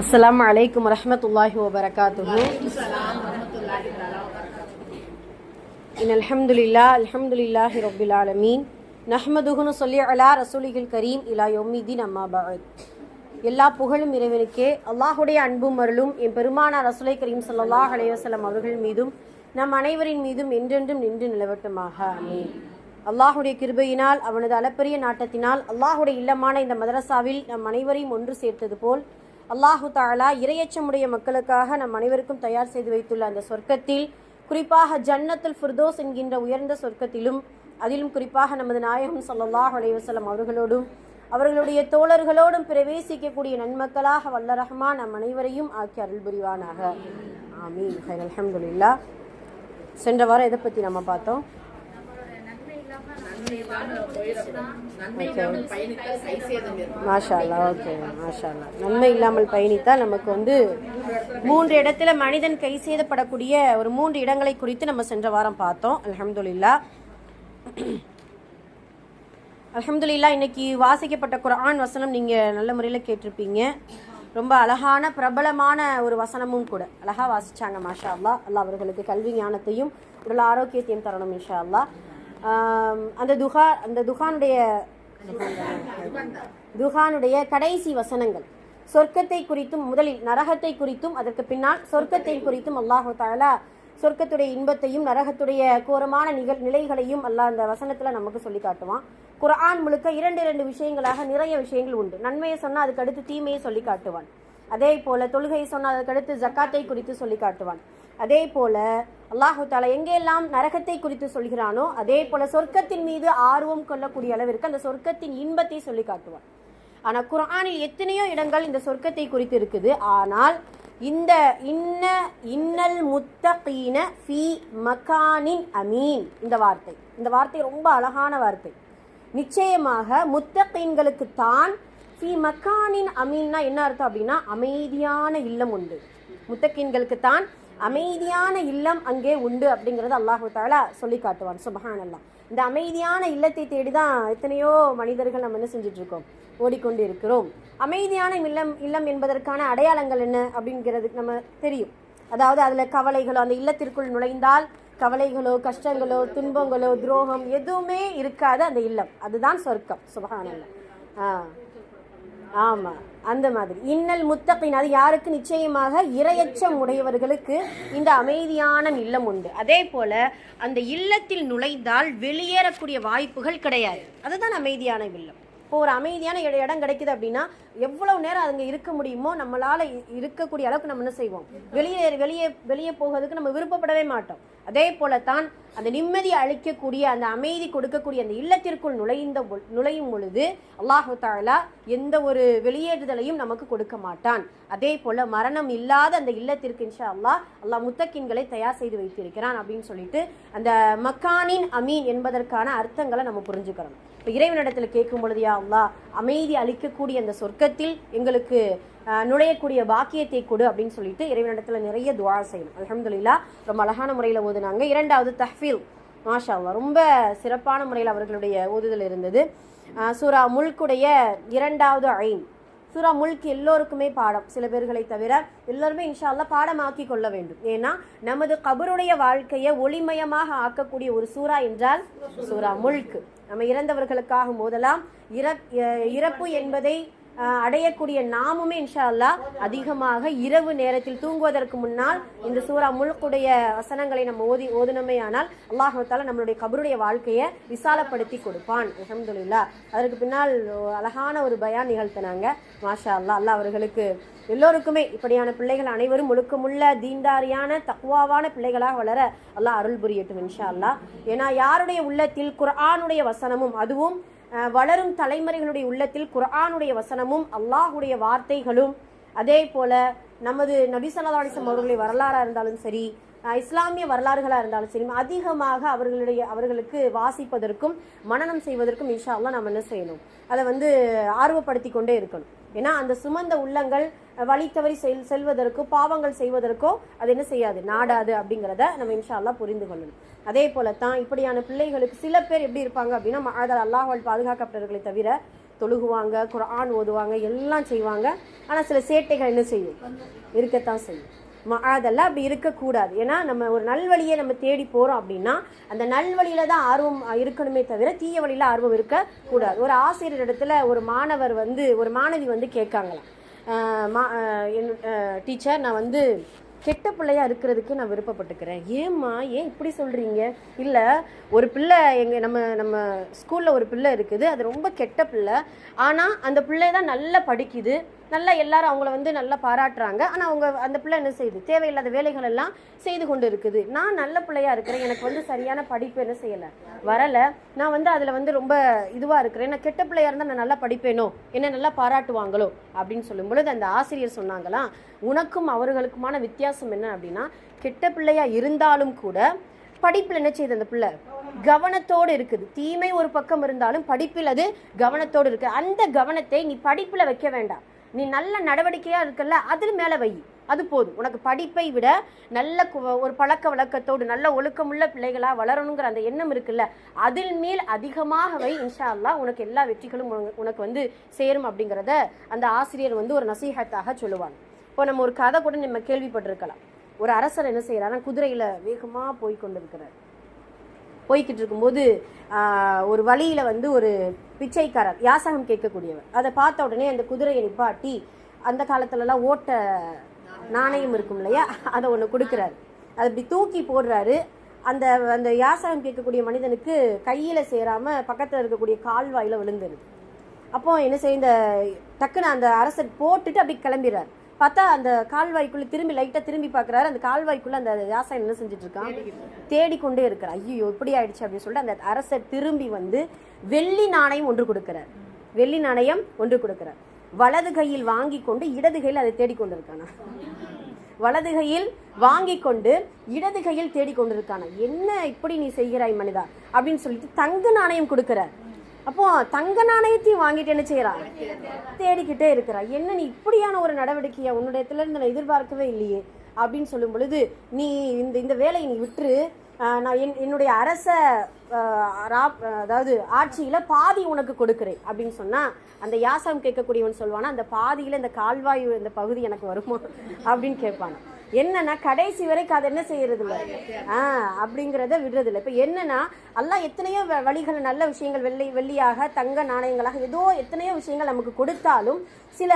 अस्सलामु अलैकुम रहमतुल्लाहि व बरकातुहू। इन्नल हम्दुलिल्लाहि रब्बिल आलमीन நஹ்மதுஹு நுஸல்லி அலா ரசூலிஹில் கரீம் இலா யௌமிதீன் அம்மா பஅத். எல்லா புகழும் இறைவனுக்கே. அல்லாஹுடைய அன்பும் அருளும் என் பெருமானார் ரசூலை கரீம் ஸல்லல்லாஹு அலைஹி வஸல்லம் அவர்கள் மீதும் நம் அனைவரின் மீதும் என்றென்றும் நின்று நிலவட்டுமாக. ஆமீன். அல்லாஹுடைய கிருபையினால் அவனது அளப்பரிய நாட்டத்தினால் அல்லாஹுடைய இல்லமான இந்த மதரசாவில் நம் அனைவரையும் ஒன்று சேர்த்தது போல் அல்லாஹு தஆலா இறையச்சமுடைய மக்களுக்காக நம் அனைவருக்கும் தயார் செய்து வைத்துள்ள அந்த சொர்க்கத்தில், குறிப்பாக ஜன்னத்துல் ஃபிர்தோஸ் என்கின்ற உயர்ந்த சொர்க்கத்திலும், அதிலும் குறிப்பாக நமது நாயகம் ஸல்லல்லாஹு அலைஹி வஸல்லம் அவர்களோடும் அவர்களுடைய தோழர்களோடும் பிரவேசிக்கக்கூடிய நன்மக்களாக வல்ல ரஹ்மான் நம் அனைவரையும் ஆக்கி அருள் புரிவானாக. ஆமீன். அல்ஹம்துலில்லாஹ். சென்ற வாரம் எதை பற்றி நம்ம பார்த்தோம்? மாஷா அல்லாஹ். ஓகே, மாஷா அல்லாஹ். நன்மை இல்லாமல் பயணித்தால் நமக்கு 3 இடத்துல மனிதன் கை செய்தப்படக்கூடிய ஒரு 3 இடங்களை குறித்து நம்ம சென்ற வாரம் பார்த்தோம். அல்ஹம்துலில்லாஹ். அல்ஹம்துலில்லாஹ். இன்னைக்கு வாசிக்கப்பட்ட குர்ஆன் வசனம் நீங்கள் நல்ல முறையில் கேட்டிருப்பீங்க. ரொம்ப அழகான பிரபலமான ஒரு வசனமும் கூட. அழகாக வாசிச்சாங்க. மாஷா அல்லாஹ். அல்லாஹ் அவர்களுக்கு கல்வி ஞானத்தையும் உடல் ஆரோக்கியத்தையும் தரணும் இன்ஷா அல்லாஹ். அந்த துஹானுடைய கடைசி வசனங்கள் சொர்க்கத்தை குறித்தும், முதலில் நரகத்தை குறித்தும், அதற்கு பின்னால் சொர்க்கத்தை குறித்தும் அல்லாஹு தஆலா சொர்க்கத்துடைய இன்பத்தையும் நரகத்துடைய கோரமான நிலைகளையும் அல்லாஹ் அந்த வசனத்தில் நமக்கு சொல்லி காட்டுவான். குர்ஆன் முழுக்க 2 விஷயங்களாக நிறைய விஷயங்கள் உண்டு. நன்மையை சொன்னால் அதுக்கு அடுத்து தீமையை சொல்லி காட்டுவான். அதே போல தொழுகையை சொன்னால் அதுக்கு அடுத்து ஜக்காத்தை குறித்து சொல்லி காட்டுவான். அதே போல அல்லாஹு தஆலா எங்கெல்லாம் நரகத்தை குறித்து சொல்கிறானோ அதே போல சொர்க்கத்தின் மீது ஆர்வம் கொள்ளக்கூடிய அளவிற்கு அந்த சொர்க்கத்தின் இன்பத்தை சொல்லி காட்டுவான். ஆனால் குர்ஆனில் எத்தனையோ இடங்கள் இந்த சொர்க்கத்தை குறித்து இருக்குது. ஆனால் இந்த இன்னல் முத்தகீன ஃபீ மகானின் அமீன் இந்த வார்த்தை ரொம்ப அழகான வார்த்தை. நிச்சயமாக முத்தகீன்களுக்கு தான் ஃபீ மகானின் அமீன்னா என்ன அர்த்தம் அப்படின்னா அமைதியான இல்லம் உண்டு. முத்தகீன்களுக்கு தான் அமைதியான இல்லம் அங்கே உண்டு அப்படிங்கிறது அல்லாஹு தஆலா சொல்லி காட்டுவான். சுப்ஹானல்லாஹ். இந்த அமைதியான இல்லத்தை தேடிதான் எத்தனையோ மனிதர்கள் நம்ம என்ன செஞ்சுட்டு இருக்கோம், ஓடிக்கொண்டு இருக்கிறோம். அமைதியான இல்லம் என்பதற்கான அடையாளங்கள் என்ன அப்படிங்கிறதுக்கு நம்ம தெரியும். அதாவது அதில் கவலைகளோ, அந்த இல்லத்திற்குள் நுழைந்தால் கவலைகளோ, கஷ்டங்களோ, துன்பங்களோ, துரோகம் எதுவுமே இருக்காது அந்த இல்லம். அதுதான் சொர்க்கம். சுப்ஹானல்லாஹ். ஆமாம், அந்த மாதிரி இன்னல் முத்தகீன், அது யாருக்கு? நிச்சயமாக இறையச்சம் உடையவர்களுக்கு இந்த அமைதியான இல்லம் உண்டு. அதே போல அந்த இல்லத்தில் நுழைந்தால் வெளியேறக்கூடிய வாய்ப்புகள் கிடையாது. அதுதான் அமைதியான இல்லம். இப்போ ஒரு அமைதியான இடம் கிடைக்குது அப்படின்னா எவ்வளவு நேரம் அங்கே இருக்க முடியுமோ நம்மளால இருக்கக்கூடிய அளவுக்கு நம்ம என்ன செய்வோம், வெளியே போகிறதுக்கு நம்ம விருப்பப்படவே மாட்டோம். அதே போலத்தான் அந்த நிம்மதியை அளிக்கக்கூடிய, அந்த அமைதி கொடுக்கக்கூடிய அந்த இல்லத்திற்குள் நுழையும் பொழுது அல்லாஹு தஆலா எந்த ஒரு வெளியேறுதலையும் நமக்கு கொடுக்க மாட்டான். அதே போல மரணம் இல்லாத அந்த இல்லத்திற்கு இன்ஷா அல்லாஹ் முத்தகீன்களை தயார் செய்து வைத்திருக்கிறான் அப்படின்னு சொல்லிட்டு அந்த மக்கானின் அமீன் என்பதற்கான அர்த்தங்களை நம்ம புரிஞ்சுக்கிறோம். இப்போ இறைவனிடத்தில் கேட்கும் பொழுது, யா அல்லாஹ் அமைதி அளிக்கக்கூடிய அந்த சொர்க்கத்தில் எங்களுக்கு நுழையக்கூடிய பாக்கியத்தை கொடு அப்படின்னு சொல்லிட்டு இறைவனிடத்தில் நிறைய துஆ செய்யணும். அல்ஹம்துலில்லாஹ். ரொம்ப அழகான முறையில் ஓதுனாங்க. 2வது தஹ்ஃபீல். மாஷா அல்லாஹ். ரொம்ப சிறப்பான முறையில் அவர்களுடைய ஓதுதல் இருந்தது. சூரா முல்குடைய 2வது ஐன். சூரா முல்க் எல்லோருக்குமே பாடம், சில பேர்களை தவிர எல்லோருமே இன்ஷா அல்லாஹ் பாடமாக்கி கொள்ள வேண்டும். ஏன்னா நமது கபருடைய வாழ்க்கையை ஒளிமயமாக ஆக்கக்கூடிய ஒரு சூரா என்றால் சூரா முல்க். நம்ம இறந்தவர்களுக்காக ஓதலாம். இறப்பு என்பதை அடையக்கூடிய நாமுமே இன்ஷா அல்லாஹ் அதிகமாக இரவு நேரத்தில் தூங்குவதற்கு முன்னால் இந்த சூரா முல்குடைய வசனங்களை நம்ம ஓதுனமே ஆனால் அல்லாஹ் தஆலா நம்மளுடைய கபருடைய வாழ்க்கையை விசாலப்படுத்தி கொடுப்பான். அல்ஹம்துலில்லாஹ். அதற்கு பின்னால் அழகான ஒரு பயான் நிகழ்த்தினாங்க. மாஷா அல்லாஹ். அல்லாஹ் அவர்களுக்கு எல்லோருக்குமே இப்படியான பிள்ளைகள் அனைவரும் ஒழுக்கமுள்ள தீன்தாரியான தக்வாவான பிள்ளைகளாக வளர அல்லாஹ் அருள் புரியட்டும் இன்ஷா அல்லாஹ். ஏன்னா யாருடைய உள்ளத்தில் குர்ஆனுடைய வசனமும், அதுவும் வளரும் தலைமுறைகளுடைய உள்ளத்தில் குர்ஆனுடைய வசனமும் அல்லாஹுடைய வார்த்தைகளும், அதே போல நமது நபி ஸல்லல்லாஹு அலைஹி வஸல்லம் அவர்களுடைய வரலாறாக இருந்தாலும் சரி, இஸ்லாமிய வரலாறுகளாக இருந்தாலும் சரி, அதிகமாக அவர்களுக்கு வாசிப்பதற்கும் மனனம் செய்வதற்கும் இன்ஷா அல்லாஹ் நம்ம என்ன செய்யணும், அதை ஆர்வப்படுத்தி கொண்டே இருக்கணும். ஏன்னா அந்த சுமந்த உள்ளங்கள் வழி தவறி செல்வதற்கோ பாவங்கள் செய்வதற்கோ அது என்ன செய்யாது, நாடாது அப்படிங்கிறத நம்ம இன்ஷா அல்லாஹ் புரிந்து கொள்ளணும். அதே போலத்தான் இப்படியான பிள்ளைகளுக்கு சில பேர் எப்படி இருப்பாங்க அப்படின்னா, அல்லாஹ்வால் பாதுகாக்கப்பட்டவர்களை தவிர தொழுகுவாங்க, குர்ஆன் ஓதுவாங்க, எல்லாம் செய்வாங்க. ஆனால் சில சேட்டைகள் என்ன செய்யும், இருக்கத்தான் செய்யும். அதெல்லாம் அப்படி இருக்கக்கூடாது. ஏன்னா நம்ம ஒரு நல்வழியை நம்ம தேடி போகிறோம் அப்படின்னா அந்த நல்வழியில தான் ஆர்வம் இருக்கணுமே தவிர தீய வழியில் ஆர்வம் இருக்கக்கூடாது. ஒரு ஆசிரியர் இடத்துல ஒரு மாணவி வந்து கேட்காங்களாம், டீச்சர் நான் வந்து கெட்ட பிள்ளையா இருக்கிறதுக்கு நான் விருப்பப்பட்டுக்கிறேன். ஏம்மா, ஏன் இப்படி சொல்கிறீங்க? இல்லை, ஒரு பிள்ளை நம்ம ஸ்கூலில் ஒரு பிள்ளை இருக்குது, அது ரொம்ப கெட்ட பிள்ளை. ஆனால் அந்த பிள்ளை தான் நல்லா படிக்குது, நல்லா எல்லாரும் அவங்கள வந்து நல்லா பாராட்டுறாங்க. ஆனால் அந்த பிள்ளை என்ன செய்யுது, தேவையில்லாத வேலைகள் எல்லாம் செய்து கொண்டு இருக்குது. நான் நல்ல பிள்ளையா இருக்கிறேன், எனக்கு வந்து சரியான படிப்பு என்ன செய்யலை, வரலை. நான் வந்து அதில் வந்து ரொம்ப இதுவாக இருக்கிறேன். நான் கெட்ட பிள்ளையா இருந்தால் நான் நல்லா படிப்பேனோ, என்ன நல்லா பாராட்டுவாங்களோ அப்படின்னு சொல்லும் பொழுது அந்த ஆசிரியர் சொன்னாங்களாம், உனக்கும் அவர்களுக்குமான வித்தியாசம் என்ன அப்படின்னா, கெட்ட பிள்ளையா இருந்தாலும் கூட படிப்பில் என்ன செய்யுது, அந்த பிள்ளை கவனத்தோடு இருக்குது. தீமை ஒரு பக்கம் இருந்தாலும் படிப்பில் அது கவனத்தோடு இருக்கு. அந்த கவனத்தை நீ படிப்பில் வைக்க வேண்டாம், நீ நல்ல நடவடிக்கையாக இருக்கல அதில் மேலே வை, அது போதும். உனக்கு படிப்பை விட நல்ல ஒரு பழக்க வழக்கத்தோடு நல்ல ஒழுக்கமுள்ள பிள்ளைகளாக வளரணுங்கிற அந்த எண்ணம் இருக்குல்ல, அதில் மேல் அதிகமாக வை. இன்ஷா அல்லாஹ் உனக்கு எல்லா வெற்றிகளும் உனக்கு வந்து சேரும் அப்படிங்கிறத அந்த ஆசிரியர் வந்து ஒரு நசீஹத்தாக சொல்லுவாங்க. இப்போ நம்ம ஒரு கதை கூட நம்ம கேள்விப்பட்டிருக்கலாம். ஒரு அரசர் என்ன செய்யறாருன்னா, குதிரையில் வேகமாக போய்கிட்டு இருக்கும்போது ஒரு வழியில் வந்து ஒரு பிச்சைக்காரர் யாசகம் கேட்கக்கூடியவர் அதை பார்த்த உடனே அந்த குதிரையை நிப்பாட்டி, அந்த காலத்துலலாம் ஓட்ட நாணயம் இருக்கும் இல்லையா, அதை ஒன்று கொடுக்குறாரு. அதை இப்படி தூக்கி போடுறாரு. அந்த யாசகம் கேட்கக்கூடிய மனிதனுக்கு கையில் சேராமல் பக்கத்தில் இருக்கக்கூடிய கால்வாயில் விழுந்துருது. அப்போ என்ன செய்ய, இந்த டக்குன்னு அந்த அரசர் போட்டுட்டு அப்படி கிளம்பிடுறாரு. பார்த்தா அந்த கால்வாய்க்குள்ளே லைட்டாக திரும்பி பார்க்குறாரு. அந்த கால்வாய்க்குள்ளே அந்த யாசகம் என்ன செஞ்சுட்டு இருக்கான், தேடிக்கொண்டே இருக்கிறார். ஐயோ இப்படி ஆயிடுச்சு அப்படின்னு சொல்லிட்டு அந்த அரசர் திரும்பி வந்து வெள்ளி நாணயம் ஒன்று கொடுக்கிறார். வலது கையில் வாங்கி கொண்டு இடது கையில் அதை தேடிக்கொண்டு இருக்கானா, வலது கையில் வாங்கி கொண்டு இடது கையில் தேடிக்கொண்டிருக்கானா, என்ன இப்படி நீ செய்கிறாய் மனிதா அப்படின்னு சொல்லிட்டு தங்க நாணயம் கொடுக்கிறார். அப்போ தங்க நாணயத்தையும் வாங்கிட்டு என்ன செய்யறான், தேடிக்கிட்டே இருக்கிறான். என்ன நீ இப்படியான ஒரு நடவடிக்கையா, உன்னுடைய இருந்து நான் எதிர்பார்க்கவே இல்லையே அப்படின்னு சொல்லும் பொழுது, நீ இந்த வேலையை நீ விட்டுரு, நான் என்னுடைய அரச அதாவது ஆட்சியில பாதி உனக்கு கொடுக்குறேன் அப்படின்னு சொன்னா, அந்த யாசகம் கேட்கக்கூடியவன் சொல்வானா, அந்த பாதியில இந்த கால்வாய் இந்த பகுதி எனக்கு வருமா அப்படின்னு கேட்பான். என்னன்னா கடைசி வரைக்கும் அதை என்ன செய்யறது இல்லை, அப்படிங்கிறத விடுறது இல்லை. இப்போ என்னன்னா அல்லாஹ் எத்தனையோ வழிகள், நல்ல விஷயங்கள், வெள்ளியாக தங்க நாணயங்களாக ஏதோ எத்தனையோ விஷயங்கள் நமக்கு கொடுத்தாலும் சில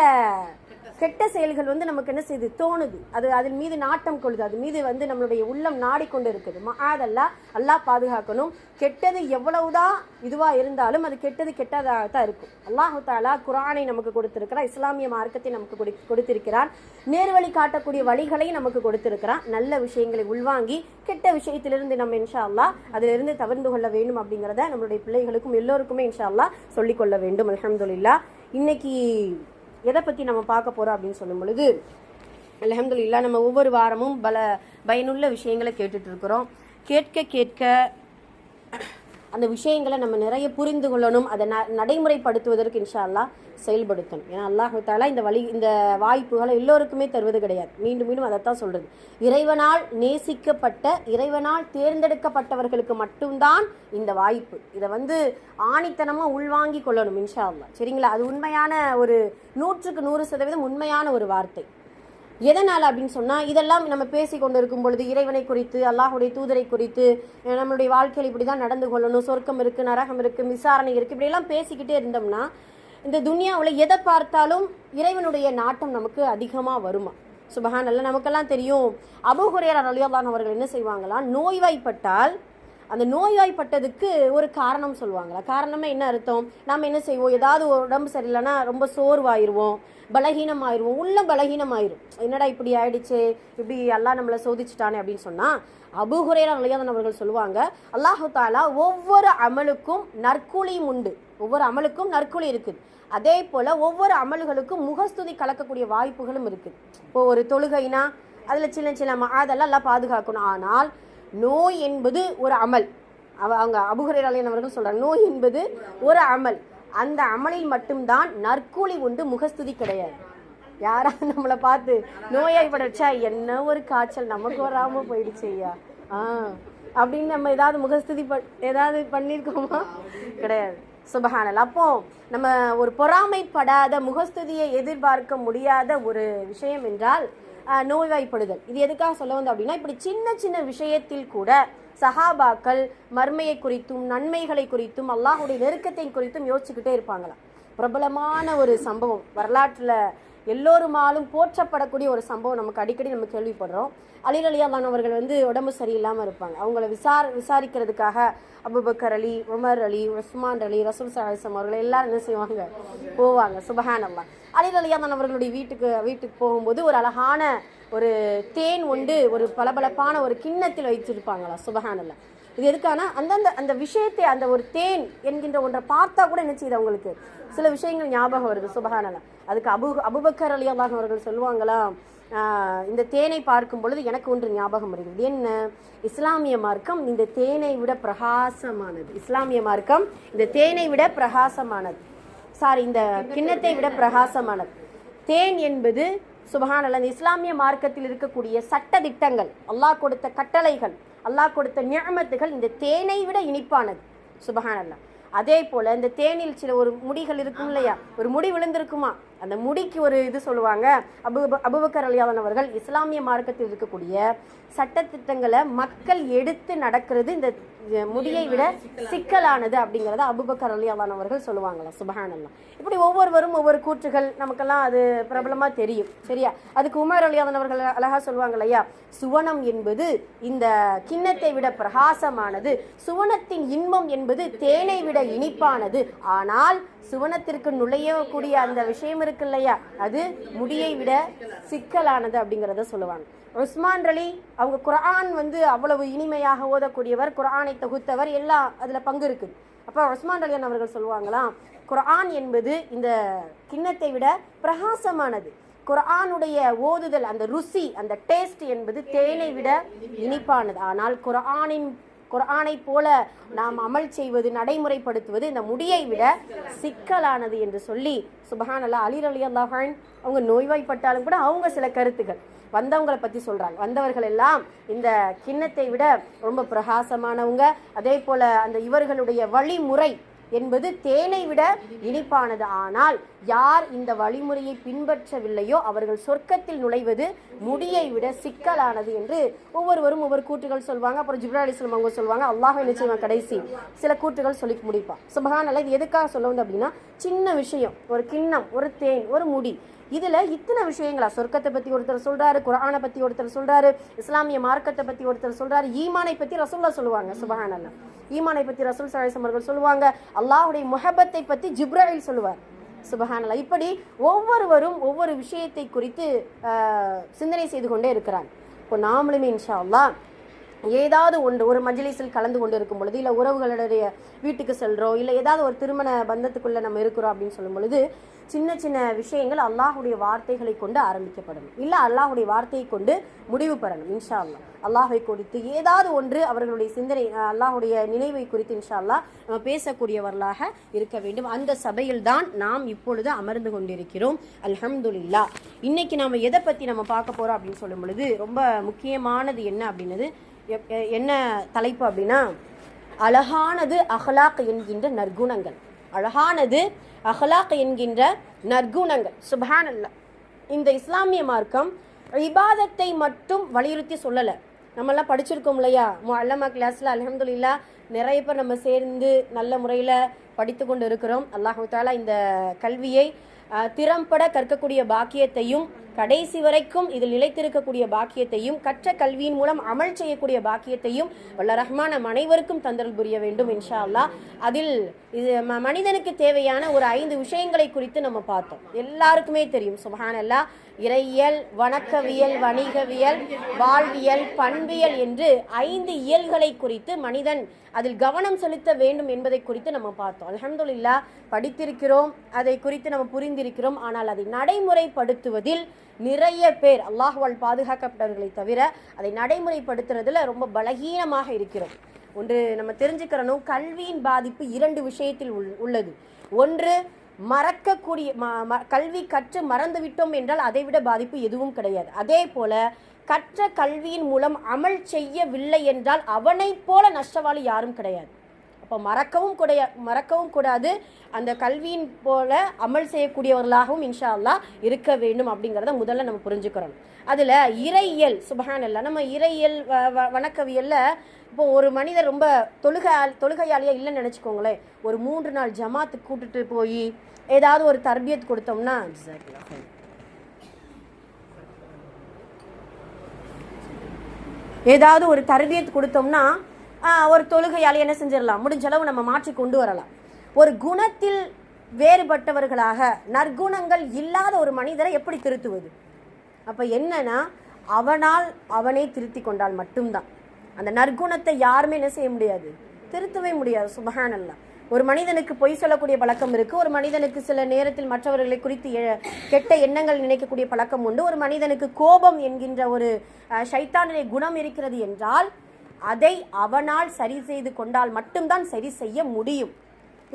கெட்ட செயல்கள் வந்து நமக்கு என்ன செய்யுது, தோணுது, அதன் மீது நாட்டம் கொள்ளுது, அது மீது வந்து நம்மளுடைய உள்ளம் நாடிக்கொண்டு இருக்குது. அதெல்லாம் அல்லாஹ் பாதுகாக்கணும். கெட்டது எவ்வளவுதான் இதுவா இருந்தாலும் அது கெட்டதாக இருக்கும். அல்லாஹு தஆலா குர்ஆனை நமக்கு கொடுத்திருக்கிறான், இஸ்லாமிய மார்க்கத்தை நமக்கு கொடுத்திருக்கிறான், நேர்வழி காட்டக்கூடிய வழிகளை நமக்கு கொடுத்திருக்கிறான். நல்ல விஷயங்களை உள்வாங்கி கெட்ட விஷயத்திலிருந்து நம்ம இன்ஷா அல்லாஹ் அதிலிருந்து தவிர்த்து கொள்ள வேண்டும் அப்படிங்கிறத நம்மளுடைய பிள்ளைகளுக்கும் எல்லோருக்குமே இன்ஷா அல்லாஹ் சொல்லிக்கொள்ள வேண்டும். அல்ஹம்துலில்லாஹ். இன்னைக்கு எதை பற்றி நம்ம பார்க்க போகிறோம் அப்படின்னு சொல்லும் பொழுது, அல்ஹம்துலில்லாஹ் நம்ம ஒவ்வொரு வாரமும் பயனுள்ள விஷயங்களை கேட்டுட்டு இருக்கிறோம். கேட்க அந்த விஷயங்களை நம்ம நிறைய புரிந்து கொள்ளணும், அதை நடைமுறைப்படுத்துவதற்கு இன்ஷா அல்லாஹ் செயல்படுத்தணும். ஏன்னா அல்லாஹு தஆலா இந்த வாய்ப்புகளை எல்லோருக்குமே தருவது கிடையாது. மீண்டும் அதைத்தான் சொல்றது, இறைவனால் நேசிக்கப்பட்ட, இறைவனால் தேர்ந்தெடுக்கப்பட்டவர்களுக்கு மட்டும்தான் இந்த வாய்ப்பு. இதை வந்து ஆணித்தனமாக உள்வாங்கி கொள்ளணும் இன்ஷா அல்லாஹ். சரிங்களா? அது உண்மையான ஒரு 100% உண்மையான ஒரு வார்த்தை. எதனால் அப்படின்னு சொன்னால், இதெல்லாம் நம்ம பேசி கொண்டு இருக்கும் பொழுது இறைவனை குறித்து, அல்லாஹுடைய தூதரை குறித்து, நம்மளுடைய வாழ்க்கையில் இப்படி தான் நடந்து கொள்ளணும், சொர்க்கம் இருக்குது, நரகம் இருக்குது, விசாரணை இருக்குது, இப்படியெல்லாம் பேசிக்கிட்டே இருந்தோம்னா இந்த துனியாவில் எதை பார்த்தாலும் இறைவனுடைய நாட்டம் நமக்கு அதிகமாக வருமா? சுபஹானல்லாஹ். நமக்கெல்லாம் தெரியும், அபூ ஹுரைரா ரலியல்லாஹு அவர்கள் என்ன செய்வாங்களாம், நோய்வாய்ப்பட்டால் அந்த நோய்வாய்ப்பட்டதுக்கு ஒரு காரணம் சொல்லுவாங்களா. காரணமே என்ன அர்த்தம், நம்ம என்ன செய்வோம், ஏதாவது உடம்பு சரியில்லைன்னா ரொம்ப சோர்வாயிருவோம், பலகீனமாயிருவோம், உள்ள பலகீனமாயிரும். என்னடா இப்படி ஆயிடுச்சு, இப்படி அல்லாஹ் நம்மளை சோதிச்சுட்டானே அப்படின்னு சொன்னால், அபூ ஹுரைரா ரலியல்லாஹு அவர்கள் சொல்லுவாங்க, அல்லாஹு தஆலா ஒவ்வொரு அமலுக்கும் நற்கூலியும் உண்டு, ஒவ்வொரு அமலுக்கும் நற்கூலி இருக்குது. அதே போல் ஒவ்வொரு அமல்களுக்கும் முகஸ்துதி கலக்கக்கூடிய வாய்ப்புகளும் இருக்குது. இப்போ ஒரு தொழுகைனா அதில் சின்ன அதெல்லாம் எல்லாம் பாதுகாக்கணும். ஆனால் நோய் என்பது ஒரு அமல். அவங்க அபூ ஹுரைரா ரலியல்லாஹு அவர்கள் சொல்கிறாங்க, நோய் என்பது ஒரு அமல், அந்த அமலில் மட்டும்தான் நற்கூலி உண்டு, முகஸ்துதி கிடையாது. யாராவது நம்மளை பார்த்து நோயாய்ப்படச்சா, என்ன ஒரு காய்ச்சல் நமக்கு வராமல் போயிடுச்சு ஐயா அப்படின்னு நம்ம ஏதாவது முகஸ்துதி ஏதாவது பண்ணியிருக்கோமா? கிடையாது. சுபஹானல்லாஹ். அப்போ நம்ம ஒரு பொறாமைப்படாத, முகஸ்துதியை எதிர்பார்க்க முடியாத ஒரு விஷயம் என்றால் நோய்வாய்ப்படுதல். இது எதுக்காக சொல்ல வந்தோம் அப்படின்னா, இப்படி சின்ன சின்ன விஷயத்தில் கூட சஹாபாக்கள் மர்மையை குறித்தும் நன்மைகளை குறித்தும் அல்லாஹுடைய நெருக்கத்தை குறித்தும் யோசிச்சுக்கிட்டே இருப்பாங்களாம். பிரபலமான ஒரு சம்பவம், வரலாற்றில் எல்லோருமாலும் போற்றப்படக்கூடிய ஒரு சம்பவம் நமக்கு அடிக்கடி நம்ம கேள்விப்படுறோம். அலி ரலியல்லாஹு அன்ஹு அவர்கள் உடம்பு சரியில்லாமல் இருப்பாங்க. அவங்கள விசாரிக்கிறதுக்காக அபூபக்கர் அலி, உமர் அலி, உஸ்மான் அலி, ரசூல் ஸல்லல்லாஹு அலைஹி வஸல்லம் அவர்கள் எல்லாரும் என்ன செய்வாங்க, போவாங்க. சுப்ஹானல்லாஹ். அலி ரலியல்லாஹு அன்ஹு அவர்களுடைய வீட்டுக்கு போகும்போது ஒரு அழகான ஒரு தேன் உண்டு ஒரு பளபளப்பான ஒரு கிண்ணத்தில் வைத்திருப்பாங்களா. சுப்ஹானல்லாஹ். இது எதுக்கான அந்த விஷயத்தை, அந்த ஒரு தேன் என்கின்ற ஒன்றை பார்த்தா கூட என்ன செய்யுது, அவங்களுக்கு சில விஷயங்கள் ஞாபகம் வருது. சுப்ஹானல்லாஹ். அதுக்கு அபூபக்கர் ரலியல்லாஹு அன்ஹு அவர்கள் சொல்லுவாங்களா, இந்த தேனை பார்க்கும் பொழுது எனக்கு ஒன்று ஞாபகம் வருகிறது. என்ன? இஸ்லாமிய மார்க்கம் இந்த தேனை விட பிரகாசமானது. இஸ்லாமிய மார்க்கம் இந்த தேனை விட பிரகாசமானது, இந்த கிண்ணத்தை விட பிரகாசமானது. தேன் என்பது சுப்ஹானல்லாஹ், இந்த இஸ்லாமிய மார்க்கத்தில் இருக்கக்கூடிய சட்ட திட்டங்கள், அல்லாஹ் கொடுத்த கட்டளைகள், அல்லாஹ் கொடுத்த நிஅமத்துகள் இந்த தேனை விட இனிப்பானது. சுப்ஹானல்லாஹ். அதே போல இந்த தேனில் சில ஒரு முடிகள் இருக்கும் இல்லையா, ஒரு முடி விழுந்திருக்குமா, அந்த முடிக்கு ஒரு இது சொல்லுவாங்க. அபூபக்கர் ரலியல்லாஹு அன்ஹு அவர்கள் இஸ்லாமிய மார்க்கத்தில் இருக்கக்கூடிய சட்டத்திட்டங்களை மக்கள் எடுத்து நடக்கிறது இந்த முடியை விட சிக்கலானது அப்படிங்கிறத அபூபக்கர் ரலியல்லாஹு அன்ஹு அவர்கள் சொல்லுவாங்களா. சுப்ஹானல்லாஹ். இப்படி ஒவ்வொருவரும் ஒவ்வொரு கூற்றுகள் நமக்கெல்லாம் அது பிரபலமாக தெரியும். சரியா? அதுக்கு உமர் ரலியல்லாஹு அன்ஹு அவர்கள் அழகா சொல்லுவாங்க இல்லையா, சுவனம் என்பது இந்த கிண்ணத்தை விட பிரகாசமானது, சுவனத்தின் இன்பம் என்பது தேனை விட இனிப்பானது, ஆனால் சுவனத்திற்கு நுழையக்கூடிய அந்த விஷயம் இருக்கு இல்லையா, அது முடியை விட சிக்கலானது அப்படிங்கிறத சொல்லுவாங்க. உஸ்மான் அலி அவங்க குர்ஆன் அவ்வளவு இனிமையாக ஓதக்கூடியவர், குர்ஆனை தொகுத்தவர், எல்லாம் அதில் பங்கு இருக்குது. அப்போ உஸ்மான் அலி அவர்கள் சொல்லுவாங்களாம், குர்ஆன் என்பது இந்த கிண்ணத்தை விட பிரகாசமானது, குர்ஆனுடைய ஓதுதல், அந்த ருசி, அந்த டேஸ்ட் என்பது தேனை விட இனிப்பானது, ஆனால் குர்ஆனை போல நாம் அமல் செய்வது, நடைமுறைப்படுத்துவது இந்த முடியை விட சிக்கலானது என்று சொல்லி சுப்ஹானல்லாஹ். அலி ரலியல்லாஹு அன்ஹு அவங்க நோய்வாய்ப்பட்டாலும் கூட அவங்க சில கருத்துக்கள் வந்தவங்களை பற்றி சொல்கிறாங்க. வந்தவர்கள் எல்லாம் இந்த கிண்ணத்தை விட ரொம்ப பிரகாசமானவங்க, அதே போல் அந்த இவர்களுடைய வழிமுறை என்பது தேனை விட இனிப்பானது, ஆனால் யார் இந்த வழிமுறையை பின்பற்றவில்லையோ அவர்கள் சொர்க்கத்தில் நுழைவது முடியை விட சிக்கலானது என்று ஒவ்வொருவரும் ஒவ்வொரு கூற்றுகள் சொல்வாங்க. அப்புறம் ஜிப்ரீல் அலைஹிஸ்ஸலாம் அவங்க சொல்லுவாங்க, அல்லாஹ் என்ன செய்வாங்க, கடைசி சில கூற்றுகள் சொல்லி முடிப்பான். சுப்ஹானல்லாஹ். இது எதுக்காக சொல்ல வந்து அப்படின்னா, சின்ன விஷயம், ஒரு கிண்ணம், ஒரு தேன், ஒரு முடி, இதுல இத்தனை விஷயங்களா, சொர்க்கத்தை பத்தி ஒருத்தர் சொல்றாரு, குர்ஆனை பத்தி ஒருத்தர் சொல்றாரு, இஸ்லாமிய மார்க்கத்தை பத்தி ஒருத்தர் சொல்றாரு, ஈமானை பத்தி ரசூலுல்லாஹ் சொல்லுவாங்க. சுப்ஹானல்லாஹ். ஈமானை பத்தி ரசூல் ஸல்லல்லாஹு அலைஹி வஸல்லம் அவர்கள் சொல்லுவாங்க, அல்லாஹ்வுடைய முஹப்பத்தை பத்தி ஜிப்ரீல் சொல்லுவார். சுப்ஹானல்லாஹ். இப்படி ஒவ்வொருவரும் ஒவ்வொரு விஷயத்தை குறித்து சிந்தனை செய்து கொண்டே இருக்கிறாங்க. இப்போ நாமளுமே இன்ஷா அல்லாஹ் ஏதாவது ஒரு மஜ்லிஸில் கலந்து கொண்டு இருக்கும் பொழுது, இல்லை உறவுகளுடைய வீட்டுக்கு செல்கிறோம், இல்லை ஏதாவது ஒரு திருமண பந்தத்துக்குள்ளே நம்ம இருக்கிறோம் அப்படின்னு சொல்லும் பொழுது, சின்ன சின்ன விஷயங்கள் அல்லாஹுடைய வார்த்தைகளை கொண்டு ஆரம்பிக்கப்படணும், இல்லை அல்லாஹுடைய வார்த்தையை கொண்டு முடிவு பெறணும். இன்ஷா அல்லாஹ் அல்லாஹை குறித்து ஏதாவது ஒன்று அவர்களுடைய சிந்தனை, அல்லாஹுடைய நினைவை குறித்து இன்ஷா அல்லாஹ் நம்ம பேசக்கூடியவர்களாக இருக்க வேண்டும். அந்த சபையில் தான் நாம் இப்பொழுது அமர்ந்து கொண்டிருக்கிறோம். அல்ஹம்துலில்லாஹ். இன்னைக்கு நாம் எதை பற்றி நம்ம பார்க்க போகிறோம் அப்படின்னு சொல்லும் பொழுது, ரொம்ப முக்கியமானது என்ன தலைப்பு அப்படின்னா, அழகானது அஹ்லாக் என்கின்ற நற்குணங்கள். அழகானது அஹ்லாக் என்கின்ற நற்குணங்கள். சுப்ஹானல்லாஹ். இந்த இஸ்லாமிய மார்க்கம் இபாதத்தை மட்டும் வலியுறுத்தி சொல்லலை. நம்மெல்லாம் படிச்சிருக்கோம் இல்லையா, முஅல்லமா கிளாஸில் அல்ஹம்துலில்லாஹ் நிறைய பேர் நம்ம சேர்ந்து நல்ல முறையில் படித்து கொண்டு இருக்கிறோம். அல்லாஹ் தஆலா இந்த கல்வியை திறம்பட கற்கக்கூடிய பாக்கியத்தையும், கடைசி வரைக்கும் இதில் நிலைத்திருக்கக்கூடிய பாக்கியத்தையும், கற்ற கல்வியின் மூலம் அமல் செய்யக்கூடிய பாக்கியத்தையும் வல்ல ரஹ்மான் நம் அனைவருக்கும் தந்தருள் புரிய வேண்டும் இன்ஷா அல்லாஹ். அதில் இது மனிதனுக்கு தேவையான ஒரு 5 விஷயங்களை குறித்து நம்ம பார்த்தோம். எல்லாருக்குமே தெரியும். சுப்ஹானல்லாஹ். இறையியல், வணக்கவியல், வணிகவியல், வாழ்வியல், பண்பியல் என்று 5 இயல்களை குறித்து மனிதன் அதில் கவனம் செலுத்த வேண்டும் என்பதை குறித்து நம்ம பார்த்தோம். அல்ஹம்துலில்லாஹ் படித்திருக்கிறோம், அதை குறித்து நம்ம புரிந்திருக்கிறோம். ஆனால் அதை நடைமுறைப்படுத்துவதில் நிறைய பேர் அல்லாஹ்வால் பாதுகாக்கப்பட்டவர்களை தவிர அதை நடைமுறைப்படுத்துறதுல ரொம்ப பலகீனமாக இருக்கிறோம். ஒன்று நம்ம தெரிஞ்சுக்கிறனும், கல்வியின் பாதிப்பு 2 விஷயத்தில் உள்ளது. ஒன்று, மறக்கக்கூடிய கல்வி கற்று மறந்து விட்டோம் என்றால் அதை விட பாதிப்பு எதுவும் கிடையாது. அதே போல கற்ற கல்வியின் மூலம் அமல் செய்யவில்லை என்றால் அவனை போல நஷ்டவாளி யாரும் கிடையாது. அப்போ மறக்கவும் கூடாது. அந்த கல்வியின் போல அமல் செய்யக்கூடியவர்களாகவும் இன்ஷா அல்லாஹ் இருக்க வேண்டும் அப்படிங்கிறத முதல்ல நம்ம புரிஞ்சுக்கிறோம். அதில் இறையியல் சுபஹானல்லாஹ், நம்ம இறையியல் வணக்கவியல்ல இப்போ ஒரு மனிதர் ரொம்ப தொழுகையாளியா இல்லைன்னு நினச்சிக்கோங்களேன், ஒரு 3 நாள் ஜமாத்துக்கு கூட்டுட்டு போய் ஏதாவது ஒரு தர்பியத் கொடுத்தோம்னா ஒரு தொழுகையாளி என்ன செஞ்சிடலாம், முடிஞ்ச அளவு நம்ம மாற்றி கொண்டு வரலாம். ஒரு குணத்தில் வேறுபட்டவர்களாக நற்குணங்கள் இல்லாத ஒரு மனிதரை எப்படி திருத்துவது? அப்போ என்னன்னா, அவனை திருத்தி கொண்டால் மட்டும்தான். அந்த நற்குணத்தை யாருமே என்ன செய்ய முடியாது, திருத்தவே முடியாது. சுபஹானல்லாஹ். ஒரு மனிதனுக்கு பொய் சொல்லக்கூடிய பழக்கம் இருக்கு, ஒரு மனிதனுக்கு சில நேரத்தில் மற்றவர்களை குறித்து கெட்ட எண்ணங்கள் நினைக்கக்கூடிய பழக்கம் உண்டு, ஒரு மனிதனுக்கு கோபம் என்கின்ற ஒரு ஷைத்தானுடைய குணம் இருக்கிறது என்றால் அதை அவனால் சரி செய்து கொண்டால் மட்டும்தான் சரி செய்ய முடியும்.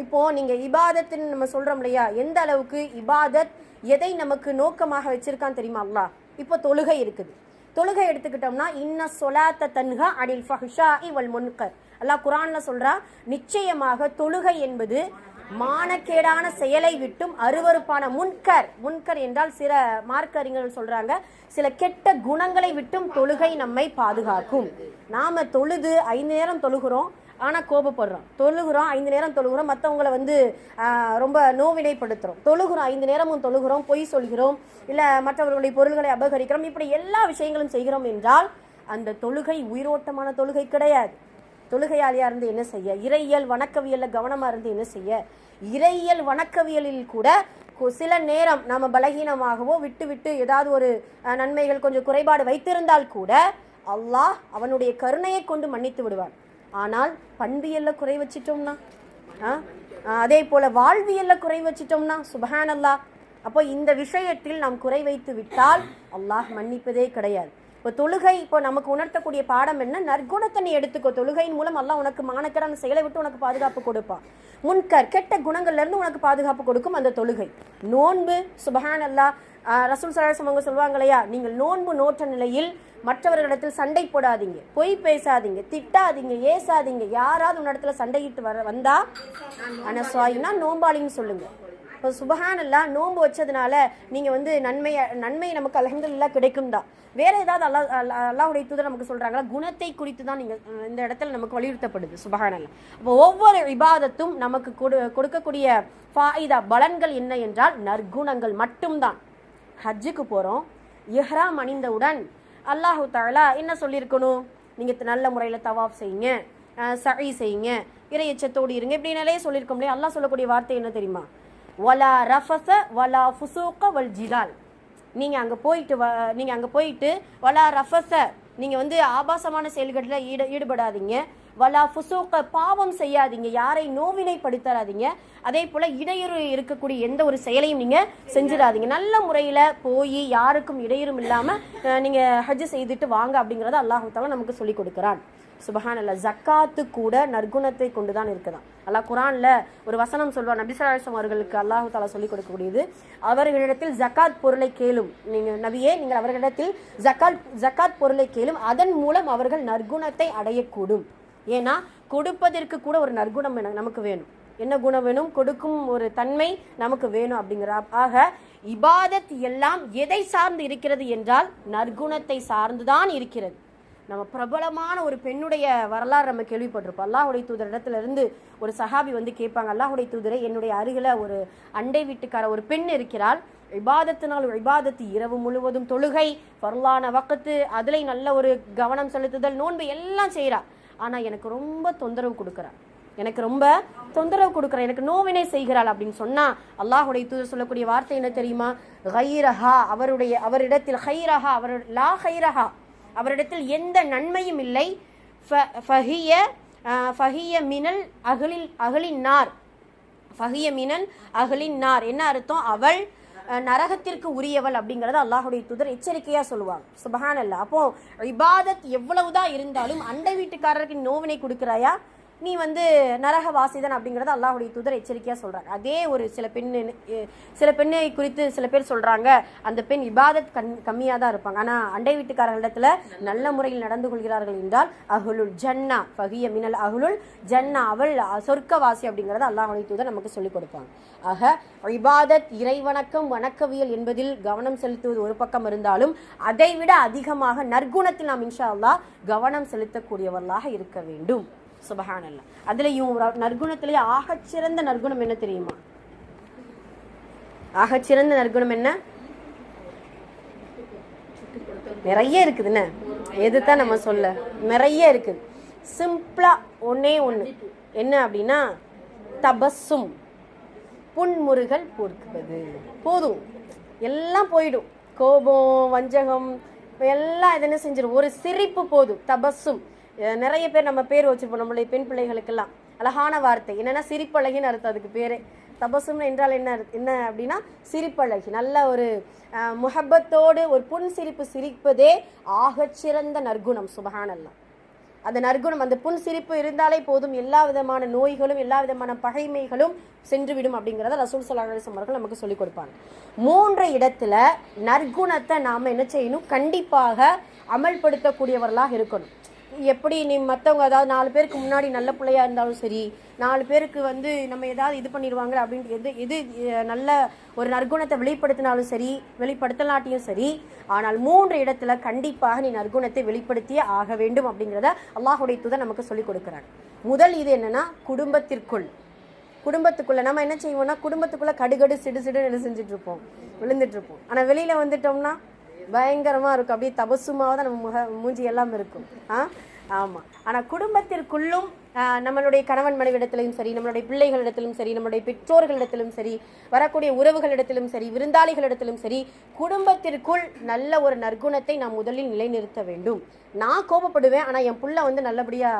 இப்போ நீங்க இபாதத்துன்னு நம்ம சொல்றோம் இல்லையா, எந்த அளவுக்கு இபாதத் எதை நமக்கு நோக்கமாக வச்சிருக்கான்னு தெரியுமா அல்லாஹ்? இப்போ தொழுகை இருக்குது, தொழுகை எடுத்துக்கிட்டோம்னா இன்ன சொலாத்த தன்ஹா அனில் ஃபஹ்ஷாஇ வல் முன்கர். அல்லாஹ் குர்ஆன்ல சொல்றா, நிச்சயமாக தொழுகை என்பது மானக்கேடான செயலை விட்டும் அருவருப்பான முன்கர் என்றால் சில மார்க்க அறிஞர்கள் சொல்றாங்க, சில கெட்ட குணங்களை விட்டும் தொழுகை நம்மை பாதுகாக்கும். நாம தொழுது 5 நேரம் தொழுகிறோம், ஆனால் கோபப்படுறோம். தொழுகிறோம் 5 நேரம் தொழுகிறோம், மற்றவங்களை ரொம்ப நோவினைப்படுத்துகிறோம். தொழுகிறோம் 5 நேரமும் தொழுகிறோம், பொய் சொல்கிறோம், இல்லை மற்றவர்களுடைய பொருள்களை அபகரிக்கிறோம், இப்படி எல்லா விஷயங்களும் செய்கிறோம் என்றால் அந்த தொழுகை உயிரோட்டமான தொழுகை கிடையாது. தொழுகையாளியாக இருந்து என்ன செய்ய? இறையியல் வணக்கவியலில் கவனமாக இருந்து என்ன செய்ய? இறையியல் வணக்கவியலில் கூட சில நேரம் நாம் பலகீனமாகவோ விட்டு ஏதாவது ஒரு நன்மைகள் கொஞ்சம் குறைபாடு வைத்திருந்தால் கூட அல்லாஹ் அவனுடைய கருணையை கொண்டு மன்னித்து விடுவான். ஆனால் பண்பியல்ல குறை வச்சிட்டோம்னா, அதே போல வாழ்வியல்ல குறை வச்சிட்டோம்னா சுபஹானல்லாஹ். அப்போ இந்த விஷயத்தில் நாம் குறை வைத்து விட்டால் அல்லாஹ் மன்னிப்பதே கிடையாது. இப்போ தொழுகை இப்போ நமக்கு உணர்த்தக்கூடிய பாடம் என்ன? நற்குணத்தை நீ எடுத்துக்கோ. தொழுகையின் மூலம் அல்லாஹ் உனக்கு மானக்கேடான செயலை விட்டு உனக்கு பாதுகாப்பு கொடுப்பான். முன்கர் கெட்ட குணங்கள்ல இருந்து உனக்கு பாதுகாப்பு கொடுக்கும் அந்த தொழுகை. நோன்பு சுபஹானல்லாஹ், ரசூல் ஸல்லல்லாஹு அலைஹி வஸல்லம் சொல்லுவாங்க இல்லையா, நீங்கள் நோன்பு நோற்ற நிலையில் மற்றவர்களிடத்தில் சண்டை போடாதீங்க, பொய் பேசாதீங்க, திட்டாதீங்க, ஏசாதீங்க. யாராவது உன்னிடத்துல சண்டையிட்டு வந்தா அனஸ்வாயினா நோம்பாளின்னு சொல்லுங்க. இப்போ சுபஹானல்லாஹ், நோன்பு வச்சதுனால நீங்க நன்மை நமக்கு அல்ஹம்துலில்லாஹ் கிடைக்கும் தான். வேற ஏதாவது அல்லாஹ்வுடைய தூதர் நமக்கு சொல்றாங்களா? குணத்தை குறித்து தான் நீங்க இந்த இடத்துல நமக்கு வலியுறுத்தப்படுது. சுபஹானல்லாஹ். அப்போ ஒவ்வொரு இபாதத்தும் நமக்கு கொடுக்கக்கூடிய ஃபாயிதா பலன்கள் என்ன என்றால் நற்குணங்கள் மட்டும்தான். ஹஜ்ஜுக்கு போறோம், இஹ்ராம் அணிந்தவுடன் அல்லாஹு தஆலா என்ன சொல்லியிருக்கணும்? நீங்க நல்ல முறையில் தவாஃப் செய்யுங்க, சஇ செய்யுங்க, இறை எச்சத்தோடு இருங்க, இப்படி நிறைய சொல்லியிருக்கோம் இல்லையா? அல்லாஹ் சொல்லக்கூடிய வார்த்தை என்ன தெரியுமா? வலா ரஃபஸ வலா ஃபுசூக வல் ஜிதால். நீங்கள் அங்கே போயிட்டு வலா ரஃபஸ, நீங்கள் ஆபாசமான செயல்களில் ஈடுபடாதீங்க. வலா ஃபுசூக, பாவம் செய்யாதீங்க, யாரை நோவினைப்படுத்தாதீங்க. அதே போல் இடையூறு இருக்கக்கூடிய எந்த ஒரு செயலையும் நீங்கள் செஞ்சிடாதீங்க. நல்ல முறையில் போய் யாருக்கும் இடையூறும் இல்லாமல் நீங்கள் ஹஜ் செய்துட்டு வாங்க அப்படிங்கிறத அல்லாஹ் தஆலா நமக்கு சொல்லிக் கொடுக்குறான். சுபஹானல்லாஹ். ஜக்காத்து கூட நற்குணத்தை கொண்டு தான் இருக்குதான். அல்லாஹ் குர்ஆன்ல ஒரு வசனம் சொல்வார், நபி ஸல்லல்லாஹு அலைஹி வஸல்லம் அவர்களுக்கு அல்லாஹ் தஆலா சொல்லிக் கொடுக்கக்கூடியது, அவர்களிடத்தில் ஜக்காத் பொருளை கேளும், நீங்கள் நபியே நீங்கள் அவர்களிடத்தில் ஜக்காத் பொருளை கேளும், அதன் மூலம் அவர்கள் நற்குணத்தை அடையக்கூடும். ஏன்னா கொடுப்பதற்கு கூட ஒரு நற்குணம் நமக்கு வேணும். என்ன குணம் வேணும்? கொடுக்கும் ஒரு தன்மை நமக்கு வேணும் அப்படிங்கிற. ஆக இபாதத் எல்லாம் எதை சார்ந்து இருக்கிறது என்றால் நற்குணத்தை சார்ந்துதான் இருக்கிறது. நம்ம பிரபலமான ஒரு பெண்ணுடைய வரலாறு நம்ம கேள்விப்பட்டிருப்போம். அல்லாஹ்வுடைய தூதர் இடத்துல இருந்து ஒரு சஹாபி கேட்பாங்க, அல்லாஹ்வுடைய தூதரை, என்னுடைய அருகில் ஒரு அண்டை வீட்டுக்கார ஒரு பெண் இருக்கிறாள், இபாதத்து இரவு முழுவதும் தொழுகை, ஃபர்லான வக்து, அதிலே நல்ல ஒரு கவனம் செலுத்துதல், நோன்பு எல்லாம் செய்கிறா, ஆனால் எனக்கு ரொம்ப தொந்தரவு கொடுக்குறா, எனக்கு நோவினை செய்கிறாள் அப்படின்னு சொன்னா அல்லாஹ்வுடைய தூதர் சொல்லக்கூடிய வார்த்தை என்ன தெரியுமா? கைரஹா, அவரிடத்தில் கைரஹா, லா கைரஹா, அவரிடத்தில் எந்த நன்மையும் இல்லை. ஃபஹிய மினல் அகலின் நார். என்ன அர்த்தம்? அவள் நரகத்திற்கு உரியவள் அப்படிங்கறத அல்லாஹ்வுடைய தூதர் எச்சரிக்கையா சொல்லுவாங்க. சுபஹானல்லாஹ். அப்போ இபாதத் எவ்வளவுதான் இருந்தாலும் அண்டை வீட்டுக்காரருக்கு நோவினை கொடுக்கிறாயா? நீ வந்து நரகவாசிதான் அப்படிங்கிறத அல்லாஹ்வுடைய தூதர் எச்சரிக்கையாக சொல்கிறாங்க. அதே ஒரு சில பெண்ணை குறித்து சில பேர் சொல்கிறாங்க, அந்த பெண் இபாதத் கம்மியாக தான் இருப்பாங்க, ஆனால் அண்டை வீட்டுக்காரர்களிடத்தில் நல்ல முறையில் நடந்து கொள்கிறார்கள் என்றால் அஹ்லுல் ஜன்னா ஃபஹிய மினல் அஹ்லுல் ஜன்னா, அவள் சொர்க்கவாசி அப்படிங்கிறத அல்லாஹ்வுடைய தூதர் நமக்கு சொல்லிக் கொடுப்பாங்க. ஆக இபாதத் இறைவணக்கம் வணக்கவியல் என்பதில் கவனம் செலுத்துவது ஒரு பக்கம் இருந்தாலும் அதைவிட அதிகமாக நற்குணத்தில் நாம் இன்ஷா அல்லாஹ் கவனம் செலுத்தக்கூடியவர்களாக இருக்க வேண்டும். சுபஹானல்லாஹ். அதுலயும் நற்குணத்திலேயே ஆகச்சிறந்த நற்குணம் என்ன தெரியுமா? ஆகச்சிறந்த நற்குணம் என்ன? நிறைய இருக்குதுன்னு எதுதான் நம்ம சொல்ல, நிறைய இருக்குது. சிம்பிளா ஒன்னே ஒண்ணு என்ன அப்படின்னா தபஸ்ஸும், புன்முறுகள் போக்குவது போதும், எல்லாம் போயிடும். கோபம் வஞ்சகம் எல்லாம் இது என்ன செஞ்சிடும், ஒரு சிரிப்பு போதும். தபஸ்ஸும், நிறைய பேர் நம்ம பேர் வச்சிருப்போம் நம்மளுடைய பெண் பிள்ளைகளுக்கெல்லாம், அழகான வார்த்தை என்னன்னா சிரிப்பழகின்னு அர்த்தம். அதுக்கு பேரு தபசும் என்றால் என்ன அப்படின்னா சிரிப்பழகி. நல்ல ஒரு முஹப்பத்தோடு ஒரு புன் சிரிப்பு சிரிப்பதே ஆகச்சிறந்த நற்குணம். சுபஹானல்லாஹ். அந்த நற்குணம், அந்த புன் சிரிப்பு இருந்தாலே போதும், எல்லா விதமான நோய்களும் எல்லா விதமான பகைமைகளும் சென்றுவிடும் அப்படிங்கிறத ரசூல் ஸல்லல்லாஹு அலைஹி வஸல்லம் அவர்கள் நமக்கு சொல்லிக் கொடுப்பாங்க. 3 இடத்துல நற்குணத்தை நாம என்ன செய்யணும், கண்டிப்பாக அமல்படுத்தக்கூடியவர்களாக இருக்கணும். எப்படி நீ மற்றவங்க அதாவது 4 பேருக்கு முன்னாடி நல்ல பிள்ளையா இருந்தாலும் சரி, 4 பேருக்கு வந்து நம்ம ஏதாவது இது பண்ணிடுவாங்க அப்படின்ட்டு எது நல்ல ஒரு நற்குணத்தை வெளிப்படுத்தினாலும் சரி, வெளிப்படுத்தலாட்டியும் சரி, ஆனால் 3 இடத்துல கண்டிப்பாக நீ நற்குணத்தை வெளிப்படுத்தியே ஆக வேண்டும் அப்படிங்கிறத அல்லாஹ்வுடைய தூதர் நமக்கு சொல்லிக் கொடுக்குறாங்க. முதல் இது என்னன்னா குடும்பத்துக்குள்ள நம்ம என்ன செய்வோம்னா, குடும்பத்துக்குள்ள கடுகடு சிடு என்ன செஞ்சுட்டு இருப்போம், விழுந்துட்டு இருப்போம். ஆனால் வெளியில வந்துட்டோம்னா பயங்கரமா இருக்கும், அப்படியே தபசுமாவ தான் நம்ம மூஞ்சி எல்லாம் இருக்கும். ஆமா. ஆனா குடும்பத்திற்குள்ளும் நம்மளுடைய கணவன் மனைவிடத்திலும் சரி, நம்மளுடைய பிள்ளைகளிடத்திலும் சரி, நம்மளுடைய பெற்றோர்களிடத்திலும் சரி, வரக்கூடிய உறவுகளிடத்திலும் சரி, விருந்தாளிகளிடத்திலும் சரி, குடும்பத்திற்குள் நல்ல ஒரு நற்குணத்தை நாம் முதலில் நிலைநிறுத்த வேண்டும். நான் கோபப்படுவேன், ஆனா என் புள்ள வந்து நல்லபடியா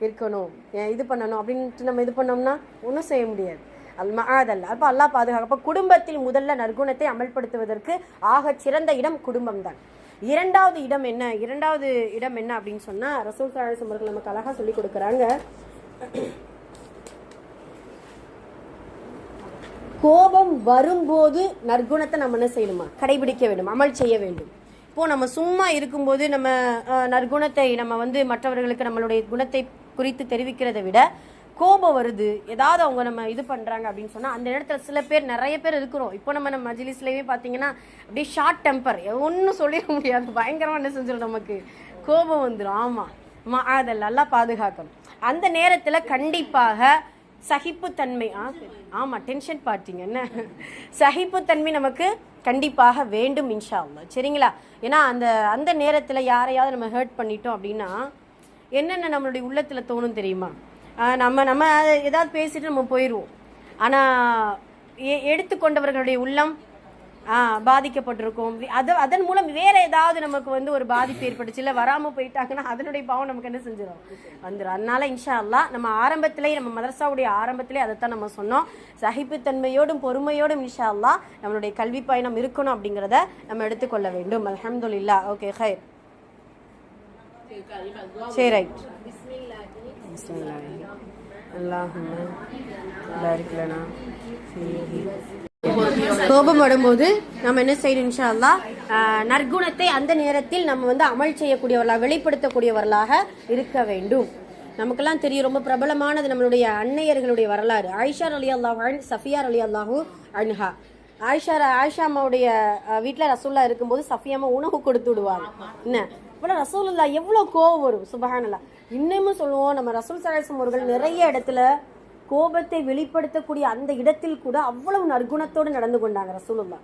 இருக்கணும், இது பண்ணணும் அப்படின்ட்டு நம்ம இது பண்ணோம்னா ஒன்றும் செய்ய முடியாது. அதல்ல. அப்போ அல்லாஹ் பாதுகாப்பு. குடும்பத்தில் முதல்ல நற்குணத்தை அமல்படுத்துவதற்கு ஆக சிறந்த இடம் குடும்பம் தான். இரண்டாவது இடம் என்ன அப்படின்னு சொன்னா ரசூல் ஸல்லல்லாஹு அலைஹி வஸல்லம் நமக்கு அழகா சொல்லி கொடுக்குறாங்க. கோபம் வரும்போது நற்குணத்தை நம்ம என்ன செய்யணுமா, கடைபிடிக்க வேண்டும், அமல் செய்ய வேண்டும். இப்போ நம்ம சும்மா இருக்கும்போது நம்ம நற்குணத்தை நம்ம வந்து மற்றவர்களுக்கு நம்மளுடைய குணத்தை குறித்து தெரிவிக்கிறதை விட, கோபம் வருது ஏதாவது அவங்க நம்ம இது பண்றாங்க அப்படின்னு சொன்னா அந்த இடத்துல சில பேர், நிறைய பேர் இருக்கிறோம். இப்போ நம்ம மஜ்லிஸ்லயே பாத்தீங்கன்னா அப்படியே ஷார்ட் டெம்பர், ஒன்னும் சொல்லிட முடியாது, பயங்கரமா என்ன செஞ்சிடும், நமக்கு கோபம் வந்துடும். ஆமா, அதெல்லாம் நல்லா பாதுகாக்கணும். அந்த நேரத்துல கண்டிப்பாக சகிப்புத்தன்மை, ஆமா டென்ஷன் பார்த்தீங்க என்ன, சகிப்புத்தன்மை நமக்கு கண்டிப்பாக வேண்டும் இன்ஷா அல்லாஹ். சரிங்களா? ஏன்னா அந்த நேரத்துல யாரையாவது நம்ம ஹர்ட் பண்ணிட்டோம் அப்படின்னா என்னென்ன நம்மளுடைய உள்ளத்துல தோணும் தெரியுமா? நம்ம ஏதாவது பேசிட்டு நம்ம போயிடுவோம். ஆனால் எடுத்துக்கொண்டவர்களுடைய உள்ளம் பாதிக்கப்பட்டிருக்கும். அதன் மூலம் வேற ஏதாவது நமக்கு வந்து ஒரு பாதிப்பு ஏற்பட்டுச்சு, இல்லை வராமல் போயிட்டாங்கன்னா அதனுடைய பாவம் நமக்கு என்ன செஞ்சிடும், வந்துடும். அதனால இன்ஷா அல்லாஹ் நம்ம ஆரம்பத்திலேயே, நம்ம மதரசாவுடைய ஆரம்பத்திலே அதைத்தான் நம்ம சொன்னோம், சகிப்புத்தன்மையோடும் பொறுமையோடும் இன்ஷா அல்லாஹ் நம்மளுடைய கல்வி பயணம் இருக்கணும் அப்படிங்கிறத நம்ம எடுத்துக்கொள்ள வேண்டும். அல்ஹம்துலில்லாஹ். ஓகே, ஹைர். சரி, ரைட். கோபம் வரும்போது நம்ம என்ன செய்யணும், இன்ஷா அல்லாஹ் நற்குணத்தை அந்த நேரத்தில் நம்ம வந்து அமல் செய்யக்கூடியவர்களாக, வெளிப்படுத்தக்கூடியவர்களாக இருக்க வேண்டும். நமக்கெல்லாம் தெரியும், ரொம்ப பிரபலமானது நம்மளுடைய அன்னையர்களுடைய வரலாறு. ஆயிஷா ரலியல்லாஹு அன்ஹா, சஃபியா ரலியல்லாஹு அன்ஹா. ஆயிஷா அம்மாவுடைய வீட்டில் ரசூலுல்லாஹ் இருக்கும்போது சஃபியா அம்மா உணவு கொடுத்து விடுவாங்க. என்ன இப்போலாம் ரசூலுல்லாஹ் எவ்வளோ கோபம் வரும், சுபஹானல்லாஹ். இன்னமும் சொல்லுவோம், நம்ம ரசூல் ஸல்லல்லாஹு அலைஹி வஸல்லம் அவர்கள் நிறைய இடத்துல கோபத்தை வெளிப்படுத்தக்கூடிய அந்த இடத்தில் கூட அவ்வளவு நற்குணத்தோடு நடந்து கொண்டாங்க ரசூலுல்லாஹ்.